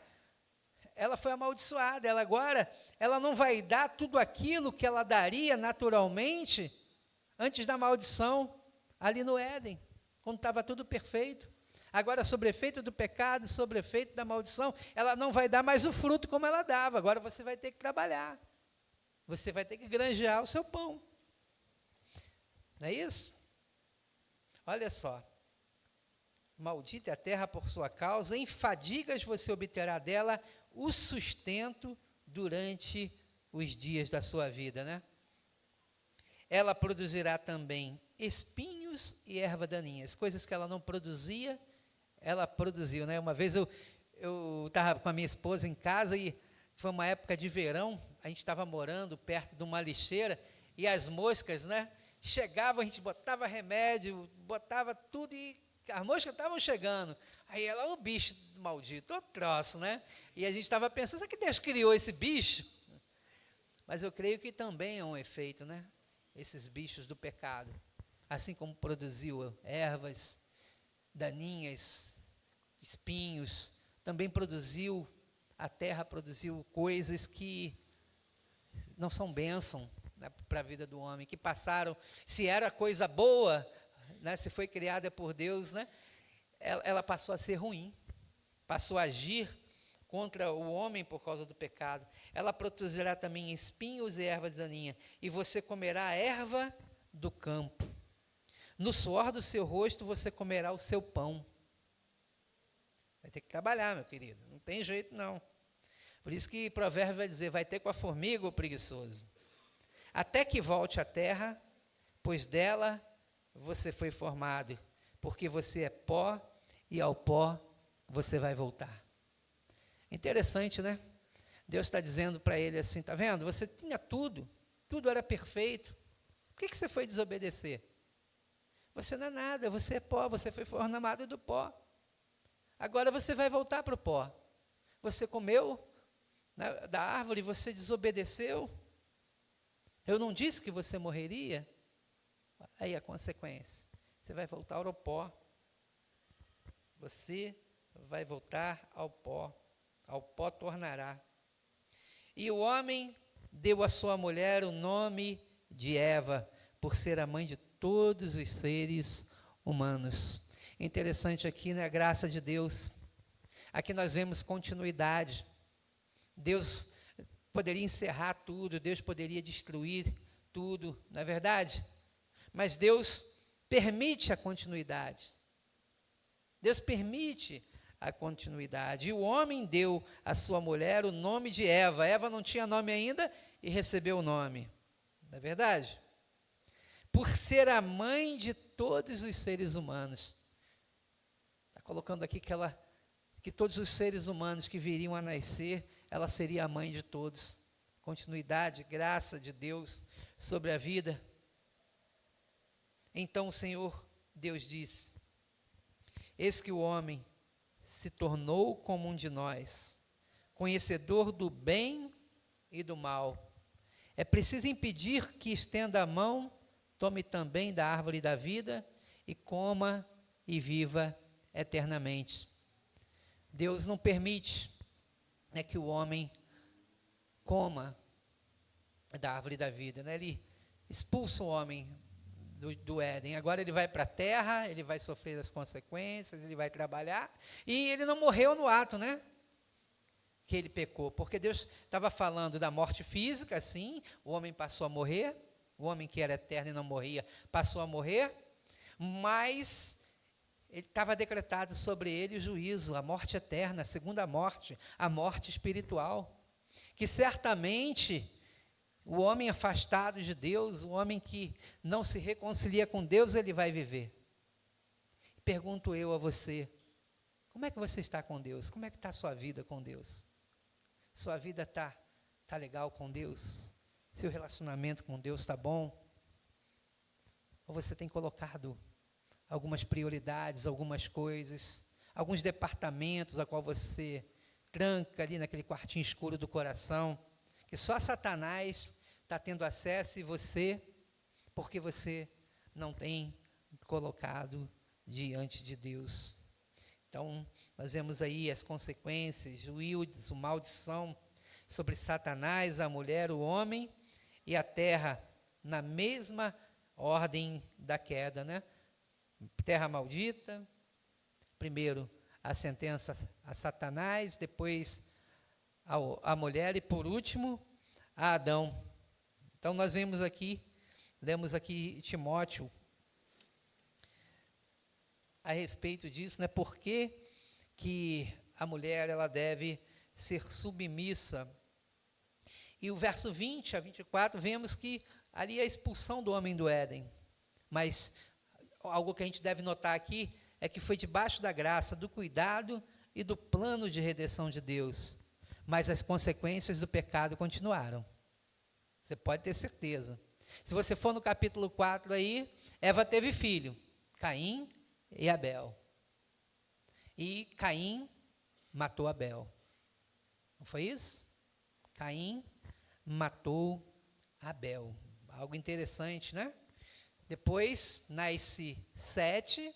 ela foi amaldiçoada. Ela agora, ela não vai dar tudo aquilo que ela daria naturalmente antes da maldição ali no Éden, quando estava tudo perfeito. Agora, sobre efeito do pecado, sobre efeito da maldição, ela não vai dar mais o fruto como ela dava. Agora você vai ter que trabalhar. Você vai ter que granjear o seu pão. Não é isso? Olha só. Maldita é a terra por sua causa, em fadigas você obterá dela o sustento durante os dias da sua vida, né? Ela produzirá também espinhos e erva daninhas, coisas que ela não produzia, ela produziu, né? Uma vez eu estava com a minha esposa em casa e foi uma época de verão, a gente estava morando perto de uma lixeira e as moscas, né? Chegavam, a gente botava remédio, botava tudo e as moscas estavam chegando. Aí ela, o bicho maldito, o troço, né? E a gente estava pensando, será que Deus criou esse bicho? Mas eu creio que também é um efeito, né? esses bichos do pecado. Assim como produziu ervas daninhas, espinhos, também a terra produziu coisas que não são bênção, né, para a vida do homem, que passaram, se era coisa boa, né, se foi criada por Deus, né, ela passou a ser ruim, passou a agir contra o homem por causa do pecado. Ela produzirá também espinhos e ervas daninhas, e você comerá a erva do campo. No suor do seu rosto você comerá o seu pão. Vai ter que trabalhar, meu querido, não tem jeito não. Por isso que Provérbio vai dizer, vai ter com a formiga o preguiçoso. Até que volte à terra, pois dela você foi formado, porque você é pó e ao pó você vai voltar. Interessante, né? Deus está dizendo para ele assim, tá vendo? Você tinha tudo era perfeito. Por que você foi desobedecer? Você não é nada, você é pó, você foi formado do pó. Agora você vai voltar para o pó. Você comeu, né, da árvore, você desobedeceu. Eu não disse que você morreria? Aí a consequência. Você vai voltar ao pó. Você vai voltar ao pó tornará. E o homem deu à sua mulher o nome de Eva, por ser a mãe de todos os seres humanos. Interessante aqui, né, a graça de Deus. Aqui nós vemos continuidade. Deus poderia encerrar tudo, Deus poderia destruir tudo, não é verdade? Mas Deus permite a continuidade. Deus permite a continuidade. E o homem deu à sua mulher o nome de Eva. Eva não tinha nome ainda e recebeu o nome. Não é verdade? Por ser a mãe de todos os seres humanos. Está colocando aqui que todos os seres humanos que viriam a nascer, ela seria a mãe de todos. Continuidade, graça de Deus sobre a vida. Então o Senhor Deus disse: eis que o homem se tornou como um de nós, conhecedor do bem e do mal. É preciso impedir que estenda a mão, tome também da árvore da vida e coma e viva eternamente. Deus não permite, né, que o homem coma da árvore da vida, né? Ele expulsa o homem do Éden. Agora ele vai para a terra, ele vai sofrer as consequências, ele vai trabalhar, e ele não morreu no ato, né, que ele pecou, porque Deus estava falando da morte física, sim, o homem passou a morrer, o homem que era eterno e não morria, passou a morrer, mas ele estava decretado sobre ele o juízo, a morte eterna, a segunda morte, a morte espiritual, que certamente o homem afastado de Deus, o homem que não se reconcilia com Deus, ele vai viver. Pergunto eu a você, como é que você está com Deus? Como é que está a sua vida com Deus? Sua vida está legal com Deus? Seu relacionamento com Deus está bom? Ou você tem colocado algumas prioridades, algumas coisas, alguns departamentos a qual você tranca ali naquele quartinho escuro do coração, que só Satanás está tendo acesso e você, porque você não tem colocado diante de Deus. Então, nós vemos aí as consequências, juízo, maldição sobre Satanás, a mulher, o homem e a terra, na mesma ordem da queda, né? Terra maldita, primeiro a sentença a Satanás, depois a mulher e por último a Adão. Então nós lemos aqui Timóteo a respeito disso, né? Por que a mulher ela deve ser submissa. E o verso 20 a 24, vemos que ali é a expulsão do homem do Éden. Mas algo que a gente deve notar aqui é que foi debaixo da graça, do cuidado e do plano de redenção de Deus. Mas as consequências do pecado continuaram. Você pode ter certeza. Se você for no capítulo 4 aí, Eva teve filho, Caim e Abel. E Caim matou Abel. Não foi isso? Caim matou Abel. algo interessante, né? Depois nasce Sete,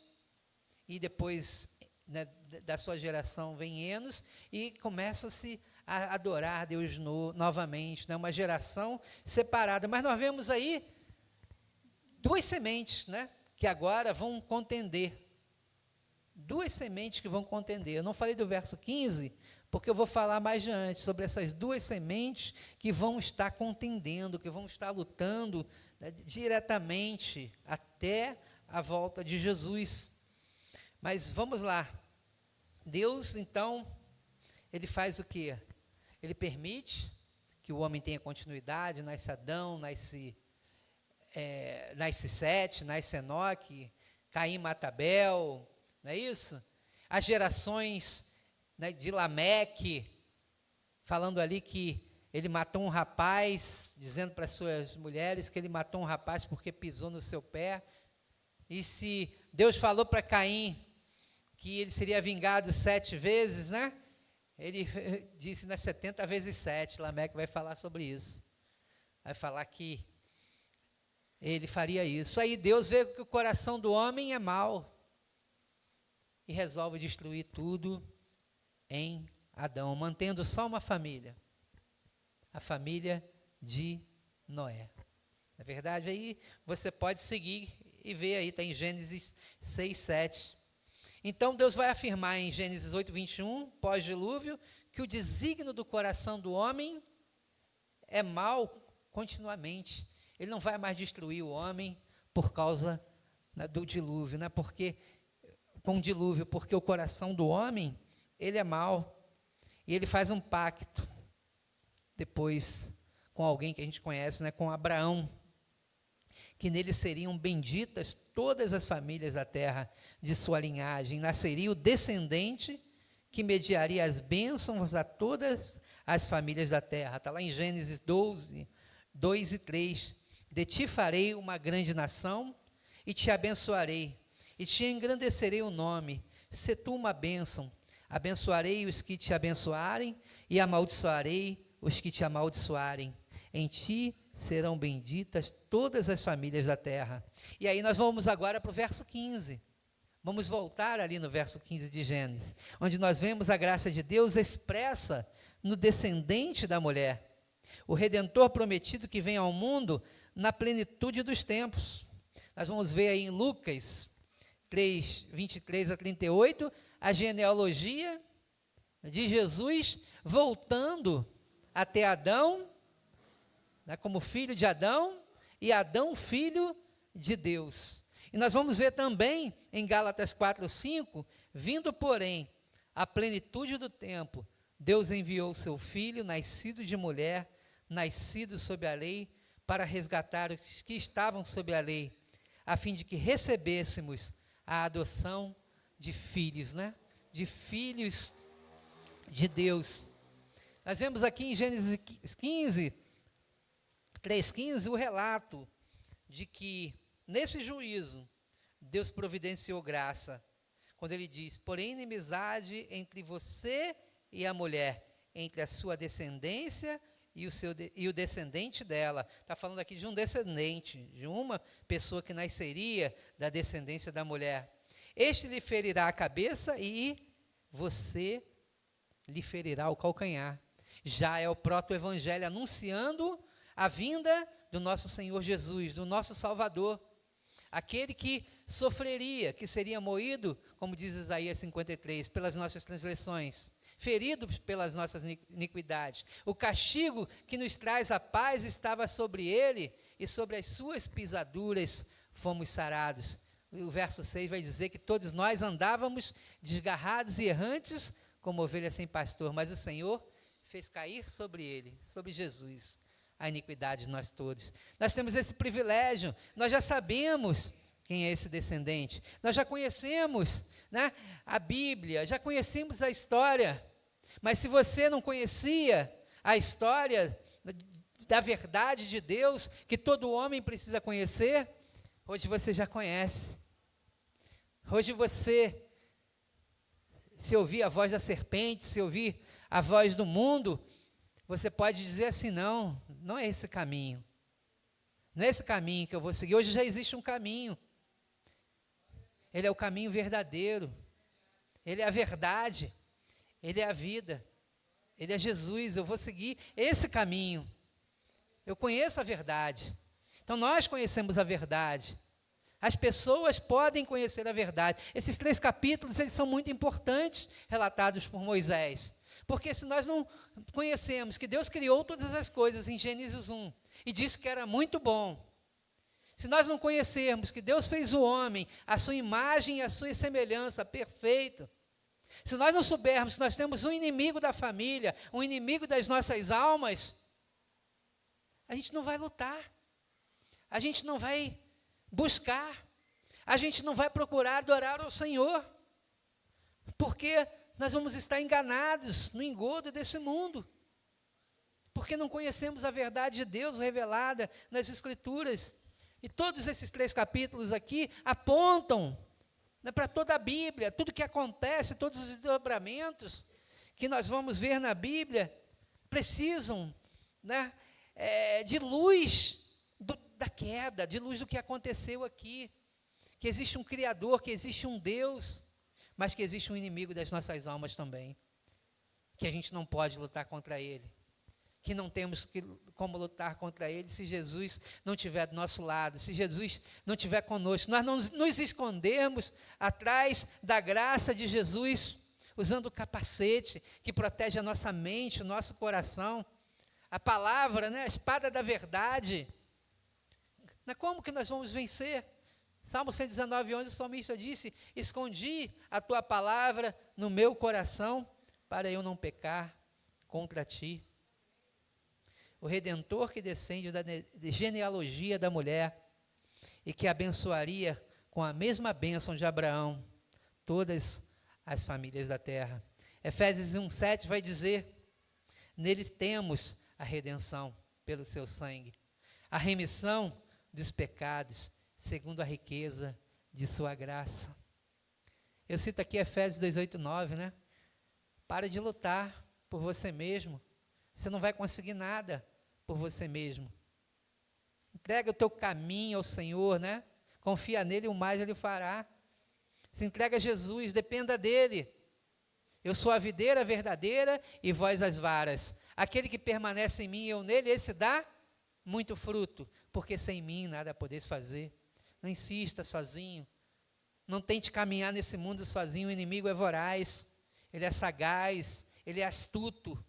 e depois, né, da sua geração vem Enos, e começa-se a adorar a Deus novamente, né? Uma geração separada. Mas nós vemos aí duas sementes, né, que agora vão contender. Duas sementes que vão contender. Eu não falei do verso 15, porque eu vou falar mais adiante sobre essas duas sementes que vão estar contendendo, que vão estar lutando, né, diretamente até a volta de Jesus. Mas vamos lá. Deus, então, ele faz o quê? Ele permite que o homem tenha continuidade, nasce Adão, nasce Sete, nasce Enoque, Caim mata Abel, não é isso? As gerações, né, de Lameque, falando ali que ele matou um rapaz, dizendo para as suas mulheres que ele matou um rapaz porque pisou no seu pé. E se Deus falou para Caim que ele seria vingado 7 vezes, né? Ele disse nas 70 vezes 7, Lameque vai falar sobre isso. Vai falar que ele faria isso. Aí Deus vê que o coração do homem é mau e resolve destruir tudo em Adão, mantendo só uma família, a família de Noé. Na verdade, aí você pode seguir e ver aí, está em Gênesis 6, 7. Então Deus vai afirmar em Gênesis 8, 21, pós-dilúvio, que o desígnio do coração do homem é mau continuamente. Ele não vai mais destruir o homem por causa, né, do dilúvio, né? Com o dilúvio, porque o coração do homem, ele é mau. E ele faz um pacto, depois, com alguém que a gente conhece, né, com Abraão, que nele seriam benditas todas as famílias da terra de sua linhagem. Nasceria o descendente que mediaria as bênçãos a todas as famílias da terra. Está lá em Gênesis 12, 2 e 3. De ti farei uma grande nação e te abençoarei, e te engrandecerei o nome. Se tu uma bênção, abençoarei os que te abençoarem e amaldiçoarei os que te amaldiçoarem. Em ti serão benditas todas as famílias da terra. E aí nós vamos agora para o verso 15. Vamos voltar ali no verso 15 de Gênesis, onde nós vemos a graça de Deus expressa no descendente da mulher, o Redentor prometido que vem ao mundo na plenitude dos tempos. Nós vamos ver aí em Lucas 3, 23 a 38, a genealogia de Jesus voltando até Adão, né, como filho de Adão, e Adão, filho de Deus. E nós vamos ver também em Gálatas 4, 5, vindo, porém, a plenitude do tempo, Deus enviou o seu Filho, nascido de mulher, nascido sob a lei, para resgatar os que estavam sob a lei, a fim de que recebêssemos a adoção de filhos, né? De filhos de Deus. Nós vemos aqui em Gênesis 15, 3,15, o relato de que, nesse juízo, Deus providenciou graça, quando ele diz: porém, inimizade entre você e a mulher, entre a sua descendência e o descendente dela. Está falando aqui de um descendente, de uma pessoa que nasceria da descendência da mulher. Este lhe ferirá a cabeça e você lhe ferirá o calcanhar. Já é o proto-evangelho anunciando a vinda do nosso Senhor Jesus, do nosso Salvador, aquele que sofreria, que seria moído, como diz Isaías 53, pelas nossas transgressões, ferido pelas nossas iniquidades. O castigo que nos traz a paz estava sobre ele, e sobre as suas pisaduras fomos sarados. O verso 6 vai dizer que todos nós andávamos desgarrados e errantes, como ovelhas sem pastor, mas o Senhor fez cair sobre ele, sobre Jesus, a iniquidade de nós todos. Nós temos esse privilégio, nós já sabemos quem é esse descendente, nós já conhecemos, né, a Bíblia, já conhecemos a história, mas se você não conhecia a história da verdade de Deus, que todo homem precisa conhecer, hoje você já conhece. Hoje você, se ouvir a voz da serpente, se ouvir a voz do mundo, você pode dizer assim: não é esse caminho. Não é esse caminho que eu vou seguir. Hoje já existe um caminho. Ele é o caminho verdadeiro. Ele é a verdade. Ele é a vida. Ele é Jesus. Eu vou seguir esse caminho. Eu conheço a verdade. Então nós conhecemos a verdade. As pessoas podem conhecer a verdade. Esses 3 capítulos, eles são muito importantes, relatados por Moisés. Porque se nós não conhecemos que Deus criou todas as coisas em Gênesis 1 e disse que era muito bom, se nós não conhecermos que Deus fez o homem, a sua imagem e a sua semelhança, perfeito, se nós não soubermos que nós temos um inimigo da família, um inimigo das nossas almas, a gente não vai lutar, a gente não vai buscar, a gente não vai procurar adorar ao Senhor, porque nós vamos estar enganados no engodo desse mundo, porque não conhecemos a verdade de Deus revelada nas Escrituras. E todos esses 3 capítulos aqui apontam, né, para toda a Bíblia, tudo que acontece, todos os desdobramentos que nós vamos ver na Bíblia, precisam, né, de luz da queda, de luz do que aconteceu aqui, que existe um Criador, que existe um Deus, mas que existe um inimigo das nossas almas também, que a gente não pode lutar contra ele, que não temos como lutar contra ele se Jesus não estiver do nosso lado, se Jesus não estiver conosco. Nós não nos escondermos atrás da graça de Jesus, usando o capacete que protege a nossa mente, o nosso coração, a palavra, né, a espada da verdade. Como que nós vamos vencer? Salmo 119:11, o salmista disse: escondi a tua palavra no meu coração, para eu não pecar contra ti. O Redentor que descende da genealogia da mulher e que abençoaria com a mesma bênção de Abraão todas as famílias da terra. Efésios 1:7 vai dizer: neles temos a redenção pelo seu sangue, a remissão dos pecados, segundo a riqueza de sua graça. Eu cito aqui Efésios 2:8-9, né? Para de lutar por você mesmo. Você não vai conseguir nada por você mesmo. Entrega o teu caminho ao Senhor, né? Confia nele, o mais ele fará. Se entrega a Jesus, dependa dele. Eu sou a videira verdadeira e vós as varas. Aquele que permanece em mim e eu nele, esse dá muito fruto, porque sem mim nada podeis fazer. Não insista sozinho. Não tente caminhar nesse mundo sozinho. O inimigo é voraz, ele é sagaz, ele é astuto.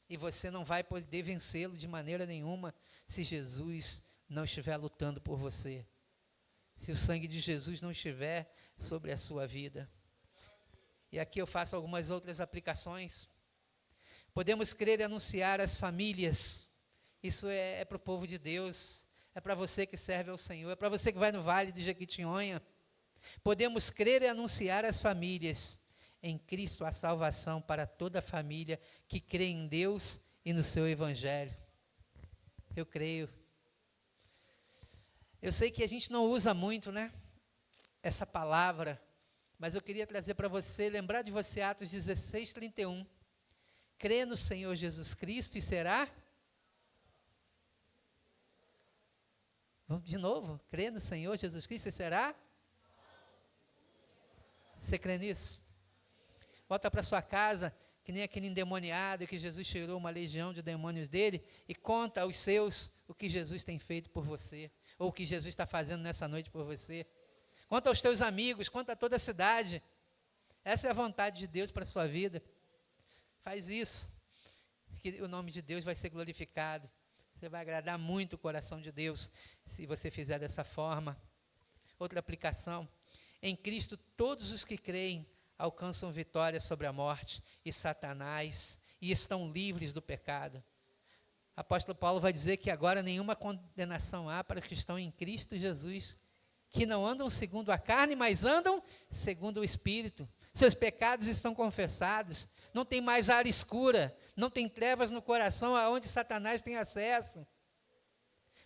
E você não vai poder vencê-lo de maneira nenhuma se Jesus não estiver lutando por você. Se o sangue de Jesus não estiver sobre a sua vida. E aqui eu faço algumas outras aplicações. Podemos crer e anunciar às famílias. Isso é para o povo de Deus. É para você que serve ao Senhor. É para você que vai no Vale de Jequitinhonha. Podemos crer e anunciar às famílias. Em Cristo a salvação para toda a família que crê em Deus e no seu Evangelho. Eu creio. Eu sei que a gente não usa muito, né, essa palavra, mas eu queria trazer para você, lembrar de você Atos 16:31. Crê no Senhor Jesus Cristo e será? Vamos de novo. Crê no Senhor Jesus Cristo e será? Você crê nisso? Volta para sua casa, que nem aquele endemoniado que Jesus tirou uma legião de demônios dele e conta aos seus o que Jesus tem feito por você, ou o que Jesus está fazendo nessa noite por você. Conta aos teus amigos, conta a toda a cidade. Essa é a vontade de Deus para a sua vida. Faz isso, que o nome de Deus vai ser glorificado. Você vai agradar muito o coração de Deus se você fizer dessa forma. Outra aplicação: em Cristo todos os que creem alcançam vitória sobre a morte e Satanás e estão livres do pecado. Apóstolo Paulo vai dizer que agora nenhuma condenação há para os que estão em Cristo Jesus, que não andam segundo a carne, mas andam segundo o Espírito. Seus pecados estão confessados, não tem mais área escura, não tem trevas no coração aonde Satanás tem acesso.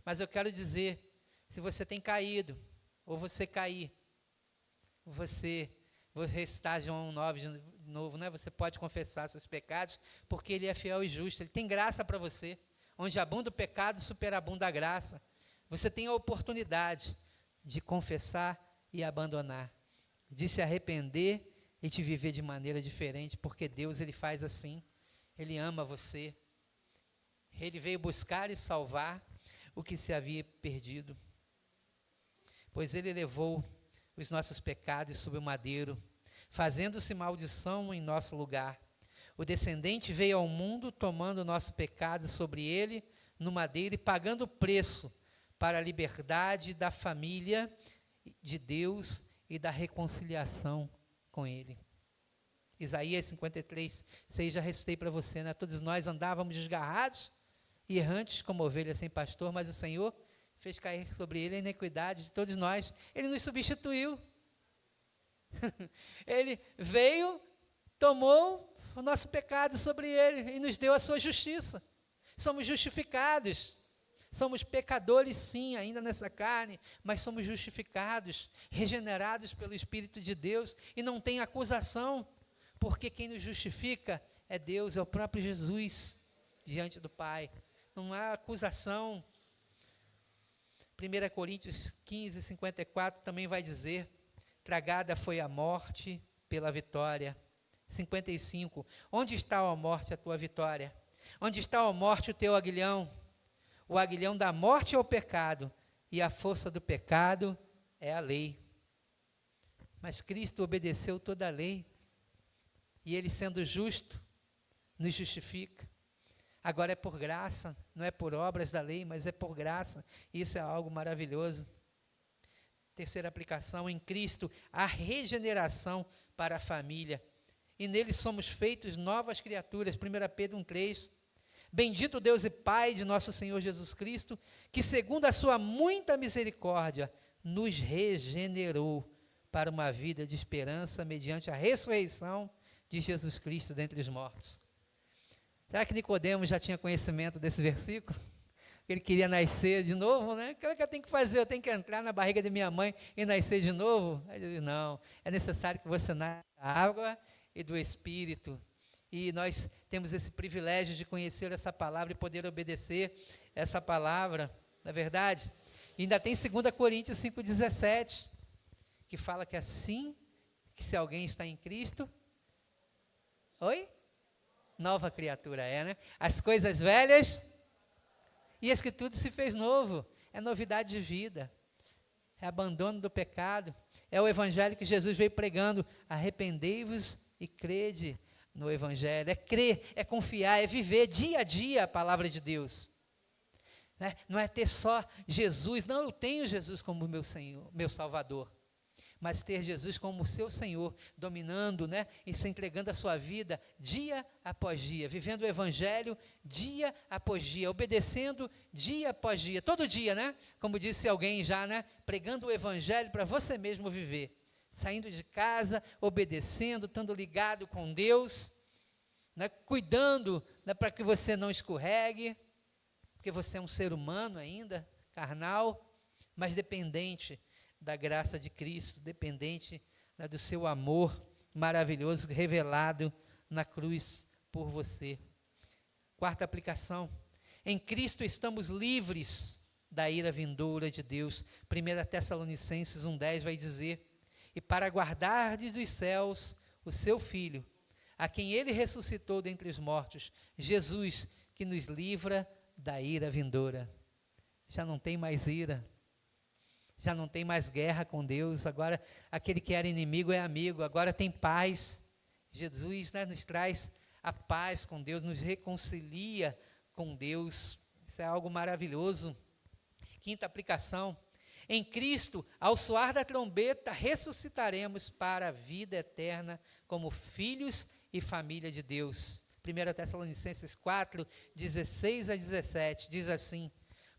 Mas eu quero dizer, se você tem caído, ou você cair, você está João 9 de novo, né? Você pode confessar seus pecados, porque Ele é fiel e justo, Ele tem graça para você. onde abunda o pecado, superabunda a graça. Você tem a oportunidade de confessar e abandonar, de se arrepender e de viver de maneira diferente, porque Deus, Ele faz assim. Ele ama você. Ele veio buscar e salvar o que se havia perdido. Pois Ele levou os nossos pecados sobre o madeiro, fazendo-se maldição em nosso lugar. O descendente veio ao mundo, tomando o nosso pecado sobre ele, no madeiro, e pagando o preço para a liberdade da família de Deus e da reconciliação com Ele. Isaías 53, 6, já recitei para você, né? Todos nós andávamos desgarrados e errantes como ovelhas sem pastor, mas o Senhor fez cair sobre Ele a iniquidade de todos nós. Ele nos substituiu. Ele veio, tomou o nosso pecado sobre Ele e nos deu a sua justiça. Somos justificados. Somos pecadores, sim, ainda nessa carne, mas somos justificados, regenerados pelo Espírito de Deus, e não tem acusação, porque quem nos justifica é Deus, é o próprio Jesus, diante do Pai. Não há acusação. 1 Coríntios 15, 54 também vai dizer: tragada foi a morte pela vitória. 55, onde está, ó morte, a tua vitória? Onde está, ó morte, o teu aguilhão? O aguilhão da morte é o pecado, e a força do pecado é a lei. Mas Cristo obedeceu toda a lei, e Ele, sendo justo, nos justifica. Agora é por graça, não é por obras da lei, mas é por graça. Isso é algo maravilhoso. Terceira aplicação: em Cristo, a regeneração para a família. E nele somos feitos novas criaturas. 1 Pedro 1,3. Bendito Deus e Pai de nosso Senhor Jesus Cristo, que segundo a sua muita misericórdia, nos regenerou para uma vida de esperança mediante a ressurreição de Jesus Cristo dentre os mortos. Será que Nicodemos já tinha conhecimento desse versículo? Ele queria nascer de novo, né? O que eu tenho que fazer? Eu tenho que entrar na barriga de minha mãe e nascer de novo? Ele disse: não, é necessário que você nasça da água e do Espírito. E nós temos esse privilégio de conhecer essa palavra e poder obedecer essa palavra, não é verdade? E ainda tem 2 Coríntios 5,17, que fala que assim, que se alguém está em Cristo, oi? Nova criatura é, né? As coisas velhas, e eis que tudo se fez novo. É novidade de vida, é abandono do pecado, é o evangelho que Jesus veio pregando: arrependei-vos e crede no evangelho. É crer, é confiar, é viver dia a dia a palavra de Deus, né? Não é ter só Jesus, não, eu tenho Jesus como meu Senhor, meu Salvador, mas ter Jesus como seu Senhor, dominando, né? E se entregando a sua vida dia após dia, vivendo o evangelho dia após dia, obedecendo dia após dia, todo dia, né? Como disse alguém já, né? Pregando o evangelho para você mesmo viver, saindo de casa, obedecendo, estando ligado com Deus, né? Cuidando, né? Para que você não escorregue, porque você é um ser humano ainda, carnal, mas dependente da graça de Cristo, dependente, né, do seu amor maravilhoso revelado na cruz por você. Quarta aplicação: em Cristo estamos livres da ira vindoura de Deus. 1 Tessalonicenses 1,10 vai dizer: e para guardardes dos céus o seu Filho, a quem Ele ressuscitou dentre os mortos, Jesus, que nos livra da ira vindoura. Já não tem mais ira, já não tem mais guerra com Deus. Agora aquele que era inimigo é amigo, agora tem paz. Jesus, né, nos traz a paz com Deus, nos reconcilia com Deus. Isso é algo maravilhoso. Quinta aplicação: em Cristo, ao soar da trombeta, ressuscitaremos para a vida eterna como filhos e família de Deus. 1 Tessalonicenses 4, 16 a 17, diz assim: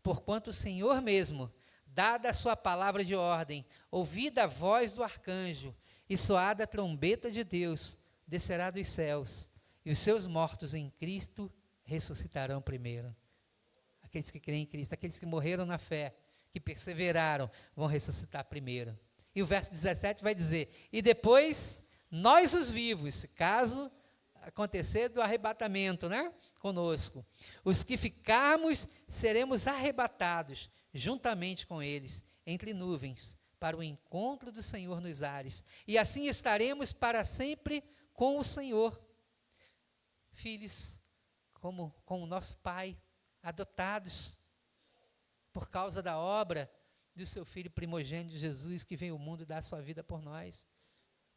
porquanto o Senhor mesmo, dada a sua palavra de ordem, ouvida a voz do arcanjo e soada a trombeta de Deus, descerá dos céus, e os seus mortos em Cristo ressuscitarão primeiro. Aqueles que creem em Cristo, aqueles que morreram na fé, que perseveraram, vão ressuscitar primeiro. E o verso 17 vai dizer: e depois nós os vivos, caso acontecer do arrebatamento, né? conosco. Os que ficarmos seremos arrebatados juntamente com eles entre nuvens para o encontro do Senhor nos ares. E assim estaremos para sempre com o Senhor. Filhos como o nosso Pai, adotados por causa da obra do seu Filho primogênito Jesus, que veio ao mundo dar a sua vida por nós.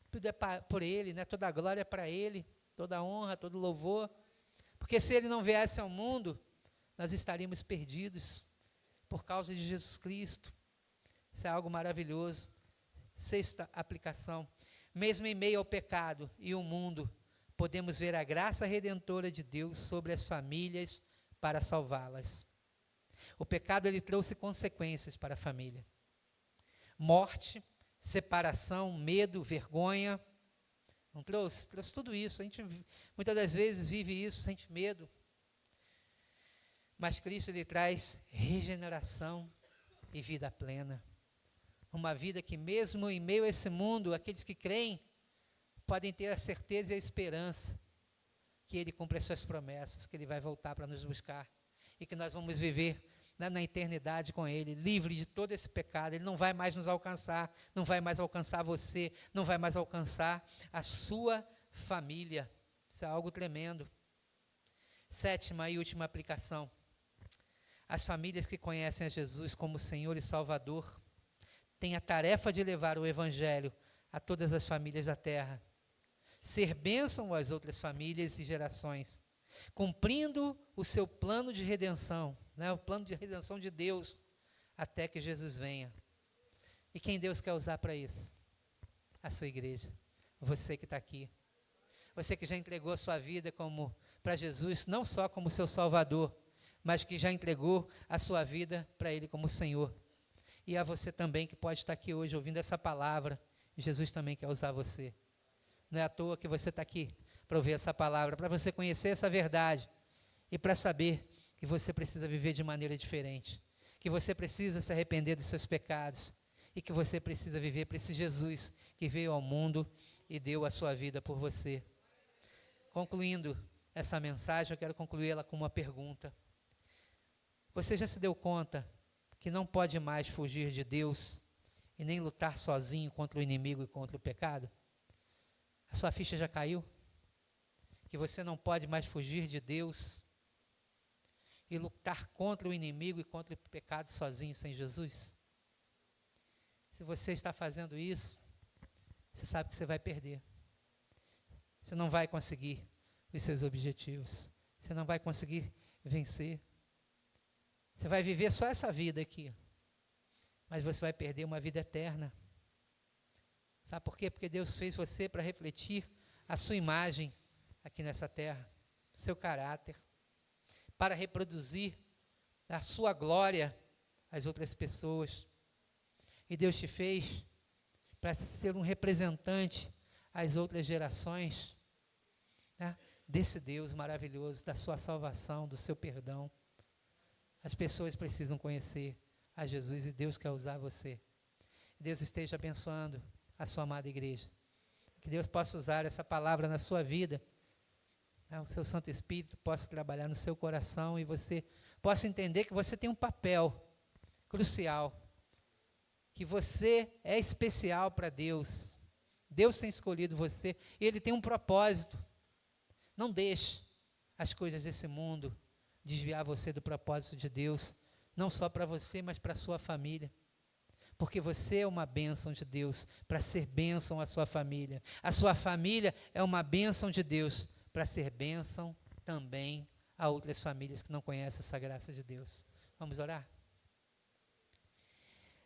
Tudo é por Ele, né? Toda a glória é para Ele, toda a honra, todo o louvor. Porque se Ele não viesse ao mundo, nós estaríamos perdidos por causa de Jesus Cristo. Isso é algo maravilhoso. Sexta aplicação. Mesmo em meio ao pecado e o mundo, podemos ver a graça redentora de Deus sobre as famílias para salvá-las. O pecado, ele trouxe consequências para a família. Morte, separação, medo, vergonha. Não trouxe? Trouxe tudo isso. A gente muitas das vezes vive isso, sente medo. Mas Cristo, ele traz regeneração e vida plena. Uma vida que mesmo em meio a esse mundo, aqueles que creem, podem ter a certeza e a esperança que Ele cumpre as suas promessas, que Ele vai voltar para nos buscar e que nós vamos viver na eternidade com Ele, livre de todo esse pecado. Ele não vai mais nos alcançar, não vai mais alcançar você, não vai mais alcançar a sua família. Isso é algo tremendo. Sétima e última aplicação. As famílias que conhecem a Jesus como Senhor e Salvador têm a tarefa de levar o Evangelho a todas as famílias da terra. Ser bênção às outras famílias e gerações, cumprindo o seu plano de redenção, né, o plano de redenção de Deus, até que Jesus venha. E quem Deus quer usar para isso? A sua igreja, você que está aqui, você que já entregou a sua vida para Jesus, não só como seu Salvador, mas que já entregou a sua vida para Ele como Senhor. E a você também que pode estar aqui hoje ouvindo essa palavra, Jesus também quer usar você. Não é à toa que você está aqui para ouvir essa palavra, para você conhecer essa verdade e para saber que você precisa viver de maneira diferente, que você precisa se arrepender dos seus pecados e que você precisa viver para esse Jesus que veio ao mundo e deu a sua vida por você. Concluindo essa mensagem, eu quero concluir ela com uma pergunta. Você já se deu conta que não pode mais fugir de Deus e nem lutar sozinho contra o inimigo e contra o pecado? A sua ficha já caiu? Que você não pode mais fugir de Deus e lutar contra o inimigo e contra o pecado sozinho, sem Jesus? Se você está fazendo isso, você sabe que você vai perder. Você não vai conseguir os seus objetivos. Você não vai conseguir vencer. Você vai viver só essa vida aqui, mas você vai perder uma vida eterna. Sabe por quê? Porque Deus fez você para refletir a sua imagem aqui nessa terra, seu caráter, para reproduzir a sua glória às outras pessoas. E Deus te fez para ser um representante às outras gerações, né, desse Deus maravilhoso, da sua salvação, do seu perdão. As pessoas precisam conhecer a Jesus e Deus quer usar você. Deus esteja abençoando a sua amada igreja. Que Deus possa usar essa palavra na sua vida, né, o seu Santo Espírito possa trabalhar no seu coração e você possa entender que você tem um papel crucial, que você é especial para Deus. Deus tem escolhido você e Ele tem um propósito. Não deixe as coisas desse mundo desviar você do propósito de Deus, não só para você, mas para a sua família. Porque você é uma bênção de Deus, para ser bênção à sua família. A sua família é uma bênção de Deus, para ser bênção também a outras famílias que não conhecem essa graça de Deus. Vamos orar?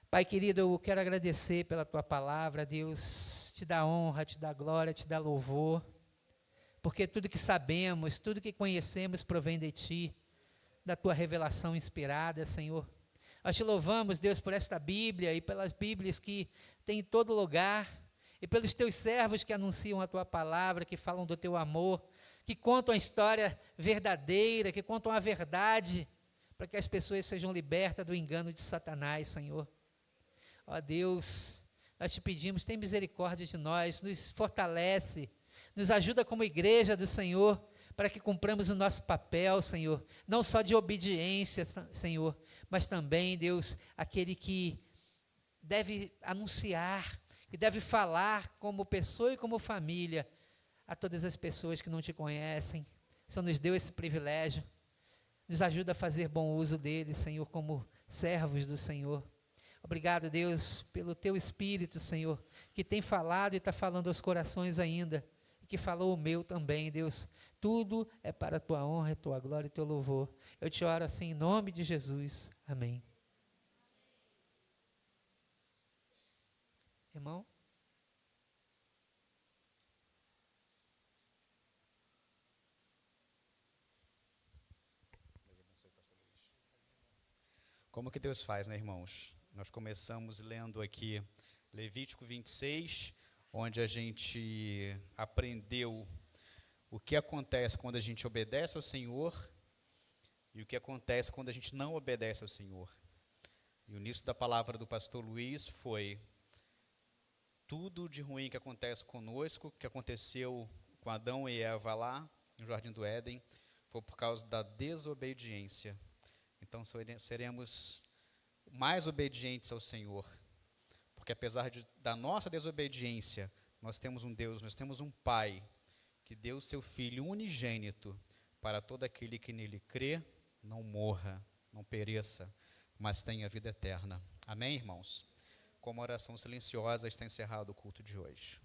Pai querido, eu quero agradecer pela tua palavra, Deus, te dá honra, te dá glória, te dá louvor, porque tudo que sabemos, tudo que conhecemos provém de ti, da tua revelação inspirada, Senhor. Nós te louvamos, Deus, por esta Bíblia e pelas Bíblias que tem em todo lugar, e pelos teus servos que anunciam a tua palavra, que falam do teu amor, que contam a história verdadeira, que contam a verdade, para que as pessoas sejam libertas do engano de Satanás, Senhor. Ó Deus, nós te pedimos, tem misericórdia de nós, nos fortalece, nos ajuda como igreja do Senhor, para que cumpramos o nosso papel, Senhor, não só de obediência, Senhor, mas também, Deus, aquele que deve anunciar, que deve falar como pessoa e como família a todas as pessoas que não te conhecem. O Senhor nos deu esse privilégio, nos ajuda a fazer bom uso dele, Senhor, como servos do Senhor. Obrigado, Deus, pelo teu Espírito, Senhor, que tem falado e está falando aos corações ainda, e que falou o meu também, Deus. Tudo é para a tua honra, a tua glória e teu louvor. Eu te oro assim em nome de Jesus. Amém. Irmão? Como que Deus faz, né, irmãos? Nós começamos lendo aqui Levítico 26, onde a gente aprendeu o que acontece quando a gente obedece ao Senhor e o que acontece quando a gente não obedece ao Senhor. E o início da palavra do pastor Luiz foi: tudo de ruim que acontece conosco, que aconteceu com Adão e Eva lá no Jardim do Éden, foi por causa da desobediência. Então seremos mais obedientes ao Senhor, porque apesar da nossa desobediência, nós temos um Deus, nós temos um Pai, que deu o seu Filho unigênito, para todo aquele que nele crê, não morra, não pereça, mas tenha vida eterna. Amém, irmãos? Com uma oração silenciosa está encerrado o culto de hoje.